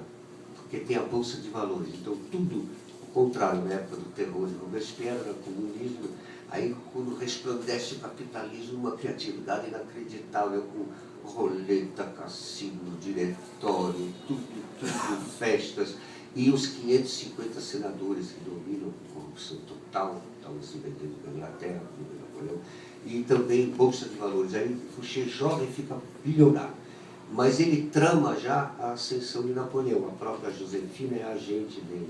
porque tem a Bolsa de Valores. Então tudo o contrário, na época do terror de Robespierre, era comunismo. Aí, quando resplandece o capitalismo, uma criatividade inacreditável, com roleta, cassino, diretório, tudo, festas. E os 550 senadores que dominam com corrupção total, estavam se vendendo na Inglaterra, no Napoleão, e também Bolsa de Valores. Aí Fouché jovem fica bilionário. Mas ele trama já a ascensão de Napoleão. A própria Josefina é agente dele.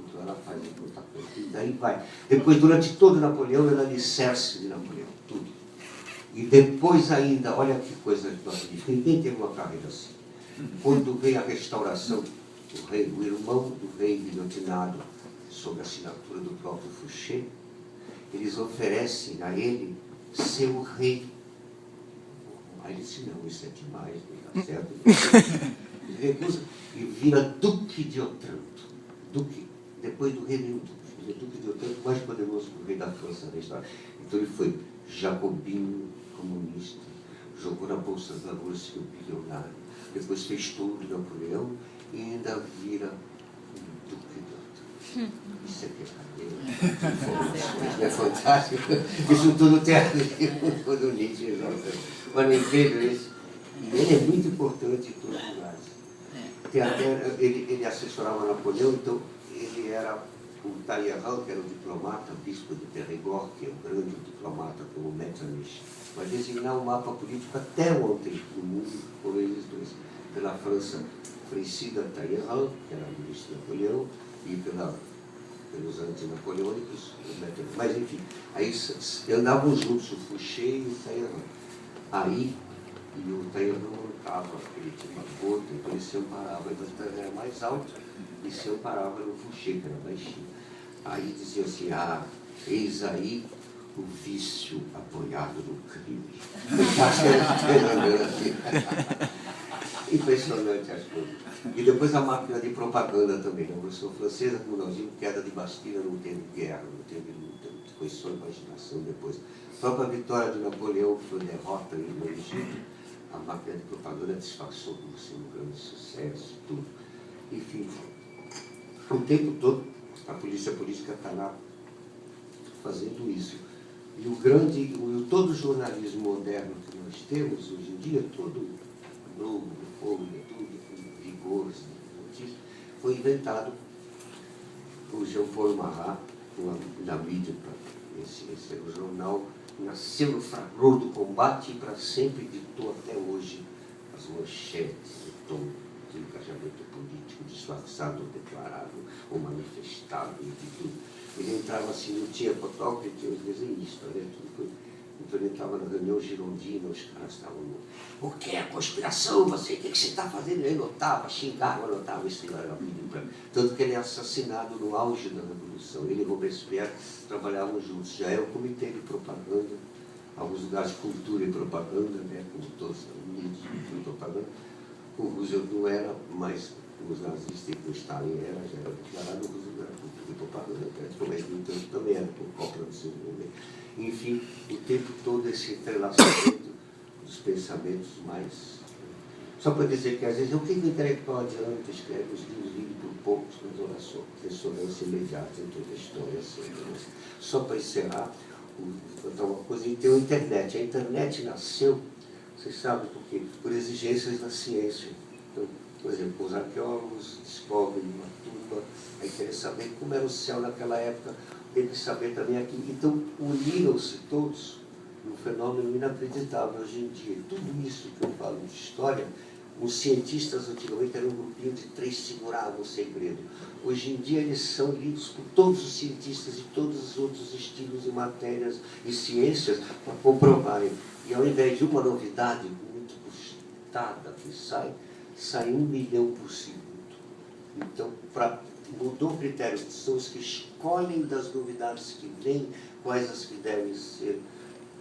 Então ela faz o contato. E daí vai. Depois, durante todo Napoleão, ela alicerce de Napoleão, tudo. E depois ainda, olha que coisa magnífica, ninguém teve uma carreira assim. Quando vem a restauração, o irmão do rei guilhotinado, sob a assinatura do próprio Fouché, eles oferecem a ele ser o rei. Aí ele disse, não, isso é demais, não dá certo. Ele recusa e vira Duque de Otranto. Duque, depois do rei nenhum Duque de Otranto, mais poderoso que o rei da França na história. Então ele foi jacobino, comunista, jogou na Bolsa de Valores, ficou bilionário, depois fez tudo de Napoleão e ainda vira um Duque de Otranto. Isso é brincadeira, é fantástico. Isso tudo tem a ver com o Nietzsche. Mas nem vejo isso. E ele é muito importante em todos os lugares. Tem até, ele assessorava Napoleão, então ele era o Talleyrand, que era o diplomata, bispo de Périgord, que é um grande diplomata como Metternich, vai designar um mapa político até ontem no mundo, por eles dois. Pela França, Freixida Talleyrand, que era ministro de Napoleão, e pelos antinapoleônicos, mas enfim, aí andavam juntos o Fouché e o Talleyrand. Aí, e o Talleyrand não estava, ele tinha uma gota, então ele se amparava, então o Talleyrand era mais alto e se amparava no Fouché, que era baixinho. Aí dizia assim, eis aí o vício apoiado no crime. Impressionante as coisas. E depois a máquina de propaganda também. Na Revolução Francesa, como nós vimos, queda de Bastilha, não teve guerra, não teve luta, foi só imaginação depois. A própria vitória de Napoleão, que foi derrota no Egito, a máquina de propaganda disfarçou como sendo um grande sucesso, tudo. Enfim, o tempo todo, a polícia política está lá fazendo isso. E todo o jornalismo moderno que nós temos hoje em dia, todo Globo, Folha, tudo com vigor, notícias, foi inventado por Jean-Paul Marat, na mídia, esse era o jornal, nasceu no fragor do combate e para sempre ditou até hoje as manchetes, o tom de engajamento político disfarçado, declarado ou manifestado, de tudo. Ele entrava assim, não tinha fotógrafo, tinha os desenhistas, né? Tudo foi. Então ele estava na reunião girondina, os caras estavam, o que é conspiração? Você, o que você está fazendo? Ele notava, xingava, notava, isso era para mim. Tanto que ele é assassinado no auge da Revolução. Ele e Robespierre trabalhavam juntos, já era o comitê de propaganda, alguns lugares de cultura e propaganda, né, como todos os Estados Unidos, de propaganda. O Roosevelt não era, mas os nazistas e o Stalin era, já era declarado, o Roosevelt era cultura e propaganda, mas no entanto também era por cópia do seu nome. Enfim, o tempo todo esse entrelaçamento dos pensamentos mais... Só para dizer que às vezes o que o intelectual adianta, escreve os livros, vive por poucos, mas olha só, ressonância imediata em toda a história. Assim, só para encerrar, uma coisa, tem a internet. A internet nasceu, vocês sabem por quê? Por exigências da ciência. Então, por exemplo, os arqueólogos descobrem uma tumba, aí querem saber como era o céu naquela época, tem que saber também aqui. Então, uniram-se todos num fenômeno inacreditável hoje em dia. Tudo isso que eu falo de história, os cientistas antigamente eram um grupinho de 3 seguravam o segredo. Hoje em dia eles são lidos por todos os cientistas de todos os outros estilos e matérias e ciências para comprovarem. E ao invés de uma novidade muito custada que sai 1 milhão por segundo. Então, mudou o critério, são os que escolhem das novidades que vêm, quais as que devem ser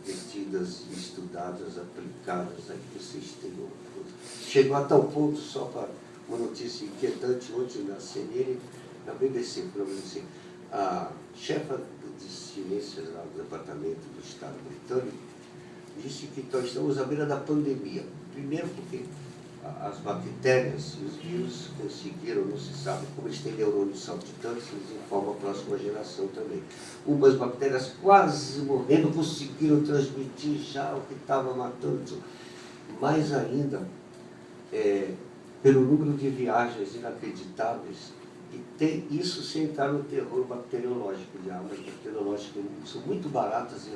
metidas, estudadas, aplicadas, aí vocês têm uma coisa. Chegou a tal ponto, só para uma notícia inquietante, ontem na CNN, na BBC, a chefa de ciências lá do Departamento do Estado Britânico disse que nós estamos à beira da pandemia. Primeiro porque as bactérias e os vírus conseguiram, não se sabe como eles têm neurônios saltitantes, eles informam a próxima geração também. Umas bactérias quase morrendo conseguiram transmitir já o que estava matando. Mais ainda, pelo número de viagens inacreditáveis, e tem isso sem entrar no terror bacteriológico de armas bacteriológicas, são muito baratas e